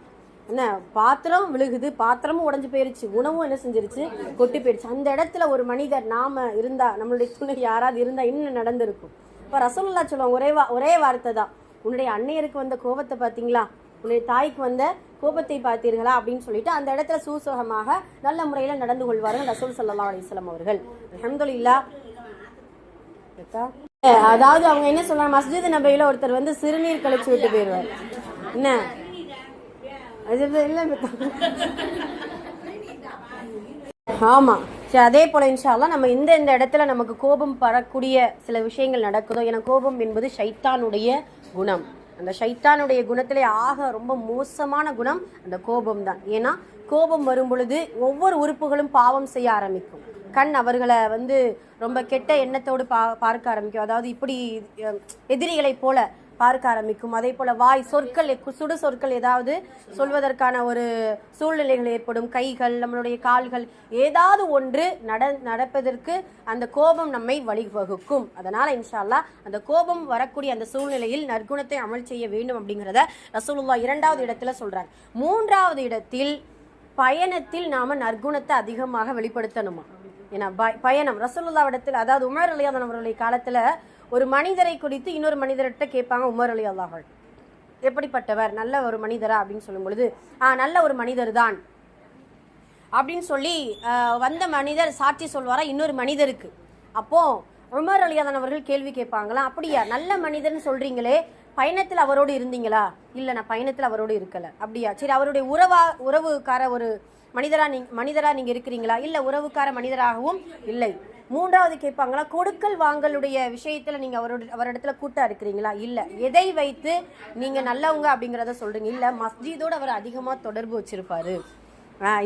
என்ன, பாத்திரம் விழுகுது, பாத்திரமும் உடஞ்சு போயிருச்சு, உணவும் என்ன செஞ்சிருச்சு, கொட்டி போயிடுச்சு. அந்த இடத்துல ஒரு மனிதர் நாம இருந்தா, நம்மளுடைய துணை யாராவது இருந்தா இன்னும் நடந்திருக்கும். இப்போ ரசூலுல்லாஹ் சொல்லுவாங்க ஒரே வார்த்தை தான், உன்னுடைய அன்னையருக்கு வந்த கோபத்தை பார்த்தீங்களா, உன்னுடைய தாய்க்கு வந்த கோபத்தை பார்த்தீர்களா அப்படின்னு சொல்லிட்டு அந்த இடத்துல சூசகமாக நல்ல முறையில் நடந்து கொள்வார்கள் ரசூல் ஸல்லல்லாஹு அலைஹி வஸல்லம் அவர்கள். அல்ஹம்துலில்லாஹ். அதாவது அவங்க என்ன சொல்றாங்க, மஸ்ஜித் நபவியில ஒருத்தர் வந்து சிறுநீர் கழிச்சு விட்டு போயிடுவார். என்ன ஆமா, சரி, அதே போல இன்ஷா அல்லாஹ் நம்ம இந்த இடத்துல நமக்கு கோபம் வரக்கூடிய சில விஷயங்கள் நடக்குதோ, ஏன்னா கோபம் என்பது ஷைத்தானுடைய குணம். அந்த ஷைத்தானுடைய குணத்திலே ரொம்ப மோசமான குணம் அந்த கோபம் தான். ஏன்னா கோபம் வரும் பொழுது ஒவ்வொரு உறுப்புகளும் பாவம் செய்ய ஆரம்பிக்கும். கண் அவர்களை ரொம்ப கெட்ட எண்ணத்தோடு பார்க்க ஆரம்பிக்கும். அதாவது இப்படி எதிரிகளை போல பார்க்க ஆரம்பிக்கும். அதே போல வாய் சொற்கள், சுடு சொற்கள் ஏதாவது சொல்வதற்கான ஒரு சூழ்நிலைகள் ஏற்படும். கைகள், நம்மளுடைய கால்கள், ஏதாவது ஒன்று நடப்பதற்கு அந்த கோபம் நம்மை வழிவகுக்கும். அதனால இன்ஷா அல்லாஹ் அந்த கோபம் வரக்கூடிய அந்த சூழ்நிலையில் நற்குணத்தை அமல் செய்ய வேண்டும் அப்படிங்கிறத ரசூலுல்லாஹ் 2வது இடத்துல சொல்றாங்க. 3வது இடத்தில் பயணத்தில் நாம நற்குணத்தை அதிகமாக வெளிப்படுத்தணுமா? ஏன்னா பயணம் ரசூலுல்லாஹ் இடத்துல, அதாவது உமர் ரலியல்லாஹு அவர்களுடைய காலத்துல ஒரு மனிதரை குறித்து இன்னொரு மனிதர்கிட்ட கேட்பாங்க, உமர் ரலியல்லாஹு எப்படிப்பட்டவர், நல்ல ஒரு மனிதரா அப்படின்னு சொல்லும் பொழுது நல்ல ஒரு மனிதர் தான் அப்படின்னு சொல்லி வந்த மனிதர் சாட்சி சொல்வாரா இன்னொரு மனிதருக்கு. அப்போ உமர் ரலியல்லாஹு அவர்கள் கேள்வி கேட்பாங்களா, அப்படியா நல்ல மனிதர்னு சொல்றீங்களே, பயணத்தில் அவரோடு இருந்தீங்களா? இல்லை, நான் பயணத்தில் அவரோடு இருக்கல. அப்படியா, சரி, அவருடைய உறவுக்கார ஒரு மனிதரா நீங்க இருக்கிறீங்களா? இல்லை, உறவுக்கார மனிதராகவும் இல்லை. 3வது கேட்பாங்களா, கொடுக்கல் வாங்கலுடைய விஷயத்துல நீங்க அவரிடத்துல கூட்டா இருக்கிறீங்களா? இல்லை. எதை வைத்து நீங்க நல்லவங்க அப்படிங்கிறத சொல்றீங்க? இல்லை, மஸ்ஜிதோடு அவர் அதிகமா தொடர்பு வச்சிருப்பாரு,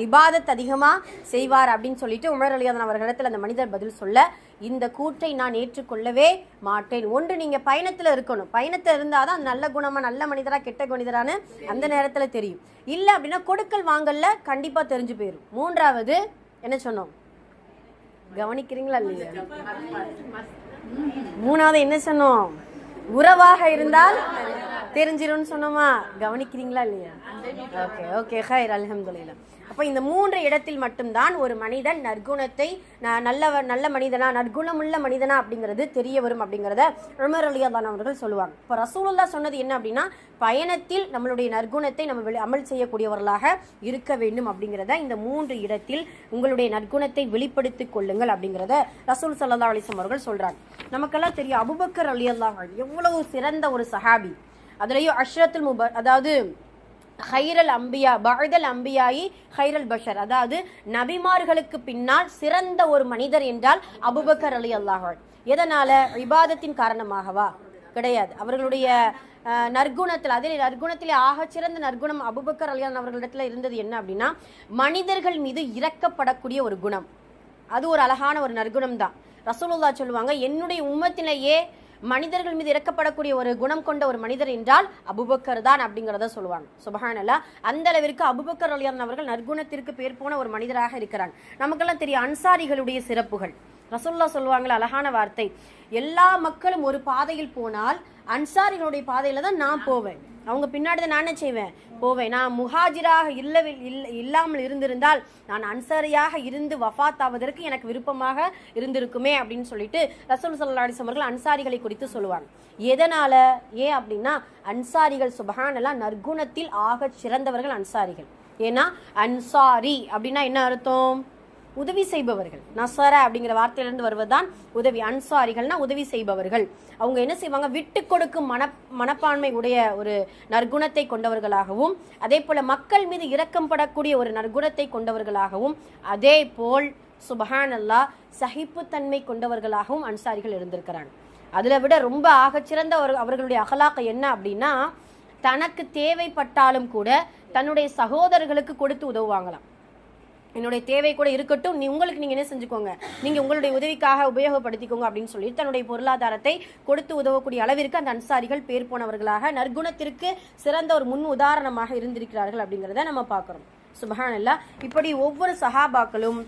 இபாதத் அதிகமா செய்வார் அப்படின்னு சொல்லிட்டு உமர் ரலியல்லாஹு அவர்களிடத்தில் அந்த மனிதர் பதில் சொல்ல, இந்த கூற்றை நான் ஏற்றுக்கொள்ளவே மாட்டேன். ஒன்று, நீங்க பயணத்துல இருக்கணும். பயணத்துல இருந்தாதான் நல்ல குணமா, நல்ல மனிதரா, கெட்ட மனிதரான்னு அந்த நேரத்துல தெரியும். இல்லை அப்படின்னா கொடுக்கல் வாங்கல்ல கண்டிப்பா தெரிஞ்சு போயிடும். 3வது என்ன சொன்னோம், கவனிக்கிறீங்களா இல்லையா? 3வது என்ன சொன்னோம், உறவாக இருந்தால் தெரிஞ்சிரும்னு சொன்னோமா? கவனிக்கிறீங்களா இல்லையா? ஓகே ஓகே, ஹைர், அல்ஹம்துலில்லாஹ். அப்போ இந்த 3 இடத்தில் மட்டும்தான் ஒரு மனிதன் நற்குணத்தை நல்ல மனிதனா, நற்குணமுள்ள மனிதனா அப்படிங்கிறது தெரிய வரும் அப்படிங்கிறத உமர் ரலியல்லாஹு அவர்கள் சொல்லுவாங்க. இப்போ ரசூலுல்லாஹ் சொன்னது என்ன அப்படின்னா, பயணத்தில் நம்மளுடைய நற்குணத்தை நம்ம அமல் செய்யக்கூடியவர்களாக இருக்க வேண்டும் அப்படிங்கிறத இந்த 3 இடத்தில் உங்களுடைய நற்குணத்தை வெளிப்படுத்திக் கொள்ளுங்கள் அப்படிங்கிறத ரசூல் ஸல்லல்லாஹு அலைஹி வஸல்லம் அவர்கள் சொல்றாங்க. நமக்கெல்லாம் தெரியும் அபூபக்கர் ரலியல்லாஹு அன்ஹு எவ்வளவு சிறந்த ஒரு சஹாபி. அதுலேயும் அஷ்ரத்துல் அதாவது ஹைரல் அம்பியா பஅதல் அம்பியாயி ஹைரல் பஷர், அதாவது நபிமார்களுக்கு பின்னால் சிறந்த ஒரு மனிதர் என்றால் அபூபக்கர் ரலியல்லாஹு அன்ஹு. எதனால? இபாதத்தின் காரணமாகவா? கிடையாது. அவர்களுடைய நற்குணத்தில், அதில் நற்குணத்திலே ஆகச்சிறந்த நற்குணம் அபூபக்கர் ரலியல்லாஹு அவர்களிடத்துல இருந்தது என்ன அப்படின்னா, மனிதர்கள் மீது இரக்கப்படக்கூடிய ஒரு குணம். அது ஒரு அழகான ஒரு நற்குணம் தான். ரசூலுல்லாஹ் சொல்லுவாங்க, என்னுடைய உம்மத்திலேயே மனிதர்கள் மீது இறக்கப்படக்கூடிய ஒரு குணம் கொண்ட ஒரு மனிதர் என்றால் அபூபக்கர் தான் அப்படிங்கிறத சொல்லுவாங்க. சுப்ஹானல்லாஹ். அந்த அளவிற்கு அபூபக்கர் ரலியல்லாஹு அவர்கள் நற்குணத்திற்கு பேர் போன ஒரு மனிதராக இருக்கிறாங்க. நமக்கெல்லாம் தெரியும் அன்சாரிகளுடைய சிறப்புகள். ரசூலுல்லாஹ் சொல்லுவாங்களா, அழகான வார்த்தை, எல்லா மக்களும் ஒரு பாதையில் போனால் அன்சாரிகளுடைய பாதையில தான் நான் போவேன், அவங்க பின்னாடி தான் நானே செய்வேன் போவேன். நான் முஹாஜிராக இல்லாமல் இருந்திருந்தால் நான் அன்சாரியாக இருந்து வஃபாத் ஆவதற்கு எனக்கு விருப்பமாக இருந்திருக்குமே அப்படின்னு சொல்லிட்டு ரசூல் ஸல்லல்லாஹு அலைஹி வஸல்லம் அவர்கள் அன்சாரிகளை குறித்து சொல்லுவாங்க. எதனால? ஏன் அப்படின்னா, அன்சாரிகள் சுப்ஹானல்லாஹ் நற்குணத்தில் ஆக சிறந்தவர்கள் அன்சாரிகள். ஏன்னா அன்சாரி அப்படின்னா என்ன அர்த்தம்? உதவி செய்பவர்கள். நசர அப்படிங்கிற வார்த்தையிலிருந்து வருவதுதான் உதவி. அன்சாரிகள்னா உதவி செய்பவர்கள். அவங்க என்ன செய்வாங்க, விட்டு கொடுக்கும் மனப்பான்மை உடைய ஒரு நற்குணத்தை கொண்டவர்களாகவும், அதே போல மக்கள் மீது இரக்கம் படக்கூடிய ஒரு நற்குணத்தை கொண்டவர்களாகவும், அதே போல் சுப்ஹானல்லாஹ் சகிப்புத்தன்மை கொண்டவர்களாகவும் அன்சாரிகள் இருந்திருக்கிறாங்க. அதுல விட ரொம்ப ஆகச்சிறந்த அவர்களுடைய அகலாக்க என்ன அப்படின்னா, தனக்கு தேவைப்பட்டாலும் கூட தன்னுடைய சகோதரர்களுக்கு கொடுத்து உதவுவாங்களாம். என்னுடைய தேவை கூட இருக்கட்டும், உங்களுக்கு நீங்க என்ன செஞ்சுக்கோங்க, நீங்க உங்களுடைய உதவிக்காக உபயோகப்படுத்திக்கோங்க அப்படின்னு சொல்லி தன்னுடைய பொருளாதாரத்தை கொடுத்து உதவக்கூடிய அளவிற்கு அந்த அன்சாரிகள் பேர் போனவர்களாக நற்குணத்திற்கு சிறந்த ஒரு முன் உதாரணமாக இருந்திருக்கிறார்கள் அப்படிங்கிறத நம்ம பார்க்கிறோம். சுப்ஹானல்லாஹ். இப்படி ஒவ்வொரு சஹாபாக்களும்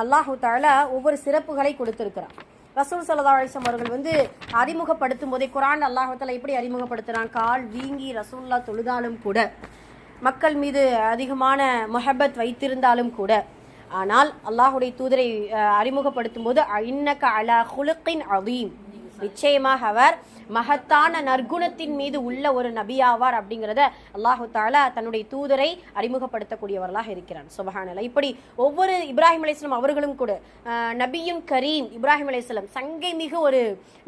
அல்லாஹு தஆலா ஒவ்வொரு சிறப்புகளை கொடுத்திருக்கிறார். ரசூல் ஸல்லல்லாஹு அலைஹி வஸல்லம் அவர்கள் அறிமுகப்படுத்தும் போதே குர்ஆன் அல்லாஹு தஆலா எப்படி அறிமுகப்படுத்துறான், கால் வீங்கி ரசூலுல்லாஹ் தொழுதாலும் கூட, மக்கள் மீது அதிகமான முஹப்பத் வைத்திருந்தாலும் கூட, ஆனால் அல்லாஹுடைய தூதரை அறிமுகப்படுத்தும் போது இன்னக அலா குலுகின் அதீம், நிச்சயமாக அவர் மகத்தான நற்குணத்தின் மீது உள்ள ஒரு நபியாவார் அப்படிங்கிறத அல்லாஹு தஆலா தன்னுடைய தூதரை அறிமுகப்படுத்தக்கூடியவர்களாக இருக்கிறான். சுப்ஹானல்லாஹ். இப்படி ஒவ்வொரு இப்ராஹிம் அலைஹிஸ்ஸலாம் அவர்களும் கூட நபியும் கரீம் இப்ராஹிம் அலைஹிஸ்ஸலாம் சங்கை மிகு ஒரு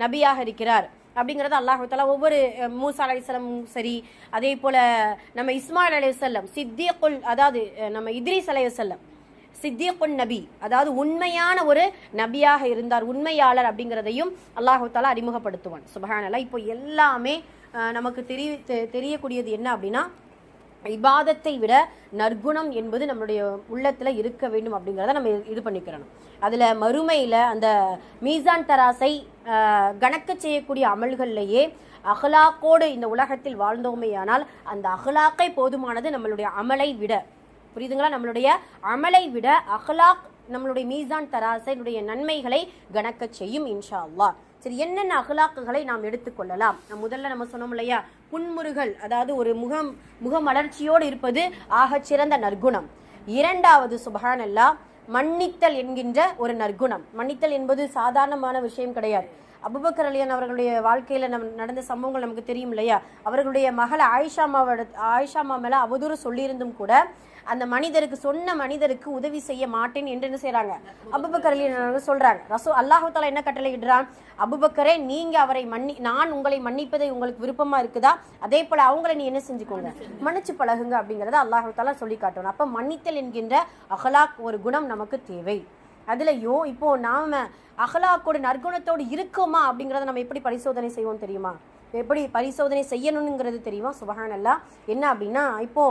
நபியாக இருக்கிறார் அப்படிங்கிறது அல்லாஹு தஆலா ஒவ்வொரு மூசா அலைஹிஸ்ஸலாமும் சரி, அதே போல நம்ம இஸ்மாயில் அலைஹிஸ்ஸலாம் சித்திகுல், அதாவது நம்ம இத்ரீஸ் அலைஹிஸ்ஸலாம் சித்தியக்குன் நபி, அதாவது உண்மையான ஒரு நபியாக இருந்தார், உண்மையாளர் அப்படிங்கிறதையும் அல்லாஹு தாலா அறிமுகப்படுத்துவான். சுப்ஹானல்லாஹ். இப்போ எல்லாமே நமக்கு தெரியக்கூடியது என்ன அப்படின்னா, இபாதத்தை விட நற்குணம் என்பது நம்மளுடைய உள்ளத்தில் இருக்க வேண்டும் அப்படிங்கிறத நம்ம இது பண்ணிக்கிறோம். அதில் மறுமையில் அந்த மீசான் தராசை கணக்க செய்யக்கூடிய அமல்கள்லேயே அஹ்லாக்கோடு இந்த உலகத்தில் வாழ்ந்தோமேயானால் அந்த அஹ்லாக்கை போதுமானது. நம்மளுடைய அமலை விட, புரியுதுங்களா, நம்மளுடைய அமலை விட அஹ்லாக் நம்மளுடைய மீசான் தராசையுடைய நன்மைகளை கணக்க செய்யும் இன்ஷா அல்லாஹ். சரி, என்னென்ன அகலாக்குகளை நாம் எடுத்துக்கொள்ளலாம்? முதல்ல நம்ம சொன்னோம் இல்லையா, புன்முறுகள், அதாவது ஒரு முகமலர்ச்சியோடு இருப்பது ஆகச்சிறந்த நற்குணம். இரண்டாவது சுப்ஹானல்லாஹ், மன்னித்தல் என்கின்ற ஒரு நற்குணம். மன்னித்தல் என்பது சாதாரணமான விஷயம் கிடையாது. அபூபக்கர் ரலியல்லாஹு அவர்களுடைய வாழ்க்கையில நடந்த சம்பவங்கள் நமக்கு தெரியும் இல்லையா. அவர்களுடைய மகள் ஆயிஷாமா மேல அவதூறு சொல்லியிருந்தும் கூட அந்த மனிதருக்கு, சொன்ன மனிதருக்கு உதவி செய்ய மாட்டேன் என்று என்ன செய்யறாங்க, அபூபக்கர் ரலியல்லாஹு சொல்றாங்க. அல்லாஹ் தஆலா என்ன கட்டளை இடுறான், அபூபக்கரே நீங்க அவரை நான் உங்களை மன்னிப்பதை உங்களுக்கு விருப்பமா இருக்குதா, அதே போல அவங்களை நீ என்ன செஞ்சுக்கோங்க, மன்னிச்சு பழகுங்க அப்படிங்கறத அல்லாஹ் தஆலா சொல்லி காட்டணும். அப்ப மன்னித்தல் என்கின்ற அஹ்லாக் ஒரு குணம் நமக்கு தேவை. அதுலயும் இப்போ நாம அஹ்லாக்கோடு நற்குணத்தோடு இருக்கோமா அப்படிங்கறத நம்ம எப்படி பரிசோதனை செய்வோம் தெரியுமா? எப்படி பரிசோதனை செய்யணுங்கிறது தெரியுமா? சுப்ஹானல்லாஹ். என்ன அப்படின்னா, இப்போ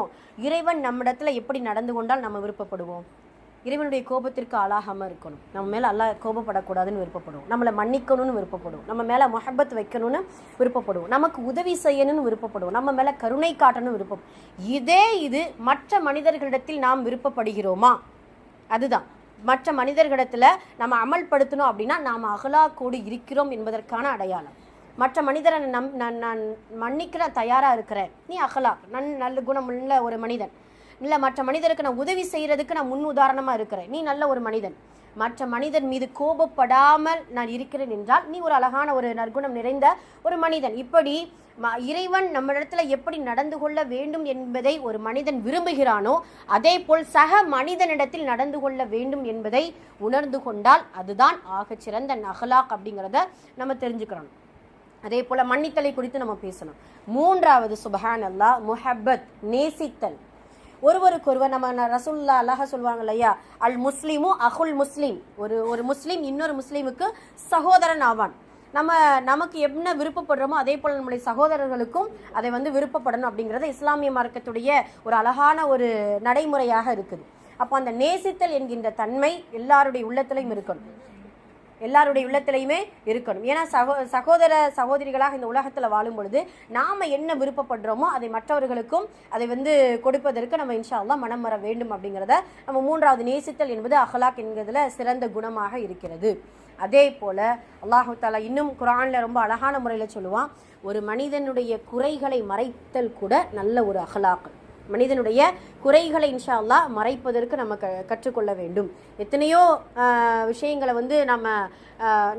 இறைவன் நம்மிடத்துல எப்படி நடந்து கொண்டால் நம்ம விருப்பப்படுவோம்? இறைவனுடைய கோபத்திற்கு ஆளாகாம இருக்கணும். நம்ம மேல அல்லாஹ் கோபப்படக்கூடாதுன்னு விருப்பப்படுவோம். நம்மளை மன்னிக்கணும்னு விருப்பப்படுவோம். நம்ம மேல முஹப்பத் வைக்கணும்னு விருப்பப்படுவோம். நமக்கு உதவி செய்யணும்னு விருப்பப்படுவோம். நம்ம மேல கருணை காட்டணும்னு விருப்பம். இது மற்ற மனிதர்களிடத்தில் நாம் விருப்பப்படுகிறோமா? அதுதான் மற்ற மனிதர்களிடத்துல நம்ம அமல்படுத்தணும் அப்படின்னா நாம் அஹ்லாக்கோடு இருக்கிறோம் என்பதற்கான அடையாளம். மற்ற மனிதரை நான் மன்னிக்கிற தயாராக இருக்கிறேன், நீ அஹ்லாக், நல்ல குணமுள்ள ஒரு மனிதன். இல்லை, மற்ற மனிதருக்கு நான் உதவி செய்கிறதுக்கு நான் முன் உதாரணமாக இருக்கிறேன், நீ நல்ல ஒரு மனிதன். மற்ற மனிதன் மீது கோபப்படாமல் நான் இருக்கிறேன் என்றால் நீ ஒரு அழகான ஒரு நற்குணம் நிறைந்த ஒரு மனிதன். இப்படி இறைவன் நம்மிடத்துல எப்படி நடந்து கொள்ள வேண்டும் என்பதை ஒரு மனிதன் விரும்புகிறானோ அதே போல் சக மனிதனிடத்தில் நடந்து கொள்ள வேண்டும் என்பதை உணர்ந்து கொண்டால் அதுதான் ஆகச்சிறந்த அஹ்லாக் அப்படிங்கிறத நம்ம தெரிஞ்சுக்கிறோம். அதே போல மன்னித்தலை குறித்து நம்ம பேசணும். மூன்றாவது சுப்ஹானல்லாஹ், முஹப்பத், நேசித்தல். ஒருவருக்கொருவர், நம்ம ரசூலுல்லாஹ் அல்லாஹ் சொல்வாங்க இல்லையா, அல் முஸ்லிமு அஹுல் முஸ்லிம், ஒரு முஸ்லீம் இன்னொரு முஸ்லீமுக்கு சகோதரன் ஆவான். நமக்கு என்ன விருப்பப்படுறோமோ அதே போல் நம்முடைய சகோதரர்களுக்கும் அதை விருப்பப்படணும் அப்படிங்கிறது இஸ்லாமிய மார்க்கத்துடைய ஒரு அழகான ஒரு நடைமுறையாக இருக்குது. அப்போ அந்த நேசித்தல் என்கின்ற தன்மை எல்லாருடைய உள்ளத்திலையும் இருக்கணும். ஏன்னா சகோதர சகோதரிகளாக இந்த உலகத்தில் வாழும் பொழுது நாம் என்ன விருப்பப்படுறோமோ அதை மற்றவர்களுக்கும் அதை கொடுப்பதற்கு நம்ம இன்ஷா அல்லாஹ் மனம் வர வேண்டும் அப்படிங்கிறத நம்ம மூன்றாவது நேசித்தல் என்பது அஹ்லாக் என்கிறதுல சிறந்த குணமாக இருக்கிறது. அதே போல அல்லாஹு தஆலா இன்னும் குர்ஆன்ல ரொம்ப அழகான முறையில் சொல்லுவான், ஒரு மனிதனுடைய குறைகளை மறைத்தல் கூட நல்ல ஒரு அஹ்லாக். மனிதனுடைய குறைகளை இன்ஷா அல்லாஹ் மறைப்பதற்கு நம்ம கற்றுக்கொள்ள வேண்டும். எத்தனையோ விஷயங்களை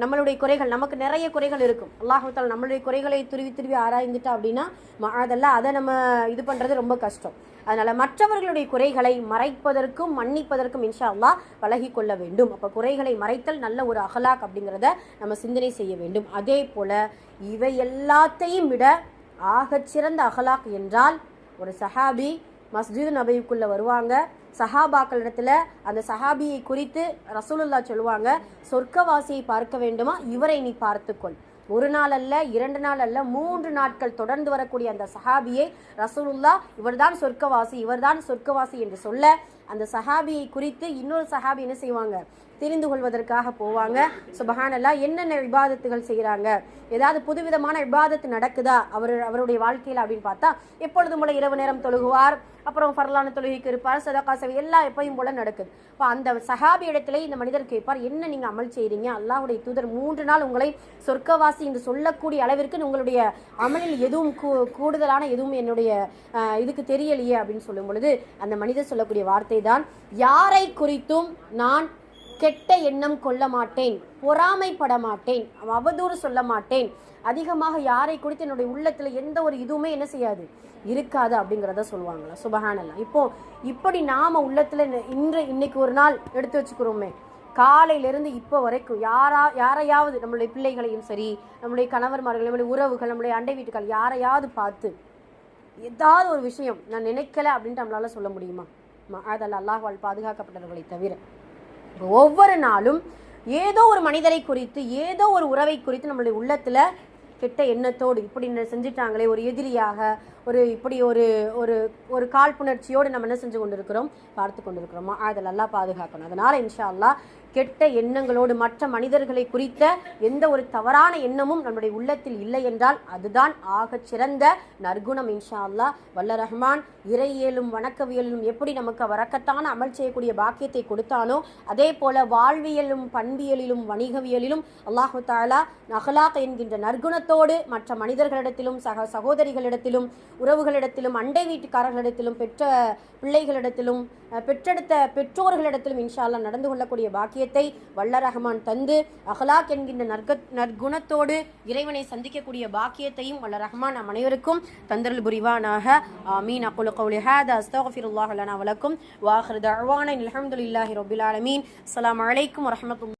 நம்மளுடைய குறைகள், நமக்கு நிறைய குறைகள் இருக்கும். அல்லாஹ் தஆலா நம்மளுடைய குறைகளை துருவி ஆராய்ந்துட்டா அப்படின்னா அதெல்லாம் அதை நம்ம இது பண்ணுறது ரொம்ப கஷ்டம். அதனால் மற்றவர்களுடைய குறைகளை மறைப்பதற்கும் மன்னிப்பதற்கும் இன்ஷா அல்லாஹ் பழகி கொள்ள வேண்டும். அப்போ குறைகளை மறைத்தல் நல்ல ஒரு அஹ்லாக் அப்படிங்கிறத நம்ம சிந்தனை செய்ய வேண்டும். அதே போல் இவை எல்லாத்தையும் விட ஆகச்சிறந்த அஹ்லாக் என்றால், ஒரு சஹாபி மஸ்ஜித் நபவிக்குள்ளே வருவாங்க. சஹாபாக்களிடத்தில் அந்த சஹாபியை குறித்து ரசூலுல்லாஹ் சொல்லுவாங்க, சொர்க்கவாசியை பார்க்க வேண்டுமா, இவரை நீ பார்த்துக்கொள். ஒரு நாள் அல்ல, 2 நாள் அல்ல, 3 நாட்கள் தொடர்ந்து வரக்கூடிய அந்த சஹாபியை ரசூலுல்லாஹ் இவர்தான் சொர்க்கவாசி என்று சொல்ல, அந்த சஹாபியை குறித்து இன்னொரு சஹாபி என்ன செய்வாங்க, தெரிந்து கொள்வதற்காக போவாங்க. சுப்ஹானல்லாஹ், என்னென்ன இபாதத்துகள் செய்கிறாங்க, ஏதாவது புதுவிதமான இபாதத்து நடக்குதா அவருடைய வாழ்க்கையில் அப்படின்னு பார்த்தா, எப்பொழுதும் போல இரவு நேரம் தொழுகுவார், அப்புறம் ஃபர்லான தொழுகைக்கு இருப்பார், சதகா சேவை எல்லாம் எப்பயும் போல நடக்குது. இப்போ அந்த சஹாபி இடத்துல இந்த மனிதர் கேட்பார், என்ன நீங்க அமல் செய்றீங்க, அல்லாஹ்வுடைய தூதர் 3 நாள் உங்களை சொர்க்கவாசி என்று சொல்லக்கூடிய அளவிற்கு உங்களுடைய அமலில் எதுவும் கூடுதலான எதுவும் என்னுடைய இதுக்கு தெரியலையே அப்படின்னு சொல்லும் பொழுது அந்த மனிதர் சொல்லக்கூடிய வார்த்தை தான், யாரை குறித்தும் நான் கெட்ட எண்ணம் கொள்ள மாட்டேன், பொறாமைப்பட மாட்டேன், அவதூறு சொல்ல மாட்டேன், அதிகமாக யாரை குறித்து என்னுடைய உள்ளத்துல எந்த ஒரு இதுவுமே என்ன செய்யாது, இருக்காது அப்படிங்கிறத சொல்லுவாங்களா. சுப்ஹானல்லாஹ். இப்படி நாம உள்ளத்துல இன்னைக்கு ஒரு நாள் எடுத்து வச்சுக்கிறோமே, காலையிலிருந்து இப்போ வரைக்கும் யாரையாவது நம்மளுடைய பிள்ளைகளையும் சரி, நம்மளுடைய கணவர்மார்கள், நம்மளுடைய உறவுகள், நம்மளுடைய அண்டை வீட்டுகள் யாரையாவது பார்த்து ஏதாவது ஒரு விஷயம் நான் நினைக்கல அப்படின்ட்டு நம்மளால சொல்ல முடியுமா? அதில் அல்லாஹ்வால் பாதுகாக்கப்பட்டவர்களை தவிர. ஒவ்வொரு நாளும் ஏதோ ஒரு மனிதரை குறித்து, ஏதோ ஒரு உறவை குறித்து நம்மளுடைய உள்ளத்துல கெட்ட எண்ணத்தோடு, இப்படி செஞ்சுட்டாங்களே, ஒரு எதிரியாக, இப்படி ஒரு காழ்ப்புணர்ச்சியோடு நம்ம என்ன செஞ்சு கொண்டிருக்கிறோம், பார்த்து கொண்டிருக்கிறோமா, அதில் அல்லாஹ் பாதுகாக்கணும். அதனால இன்ஷா அல்லாஹ் கெட்ட எண்ணங்களோடு மற்ற மனிதர்களை குறித்த எந்த ஒரு தவறான எண்ணமும் நம்முடைய உள்ளத்தில் இல்லை என்றால் அதுதான் ஆகச் சிறந்த நற்குணம். இன்ஷா அல்லாஹ் வல்ல ரஹ்மான் இறையியலும் வணக்கவியலும் எப்படி நமக்கு வரக்கத்தான அமல் செய்யக்கூடிய பாக்கியத்தை கொடுத்தானோ அதே போல வாழ்வியலும் பண்பியலிலும் வணிகவியலிலும் அல்லாஹு தஆலா அஹ்லாக் என்கின்ற நற்குணத்தோடு மற்ற மனிதர்களிடத்திலும் சகோதரிகளிடத்திலும் உறவுகளிடத்திலும் அண்டை வீட்டுக்காரர்களிடத்திலும் பெற்ற பிள்ளைகளிடத்திலும் பெற்றெடுத்த பெற்றோர்களிடத்திலும் இன்ஷா அல்லாஹ் நடந்து கொள்ளக்கூடிய பாக்கியத்தை வல்ல ரஹ்மான் தந்து அஹ்லாக் என்கின்ற நற்குணத்தோடு இறைவனை சந்திக்கக்கூடிய பாக்கியத்தையும் வல்ல ரஹ்மான் நம் அனைவருக்கும் தந்தருள் புரிவானாக. ஆமீன். அக்குலு கௌலி ஹாதா அஸ்தக்ஃபிருல்லாஹ் லனா வலக்கும் வ ஆகிரு தஅவானா அல்ஹம்துலில்லாஹி ரப்பில் ஆலமீன். அஸ்ஸலாமு அலைக்கும் வரஹ்மத்துல்லாஹி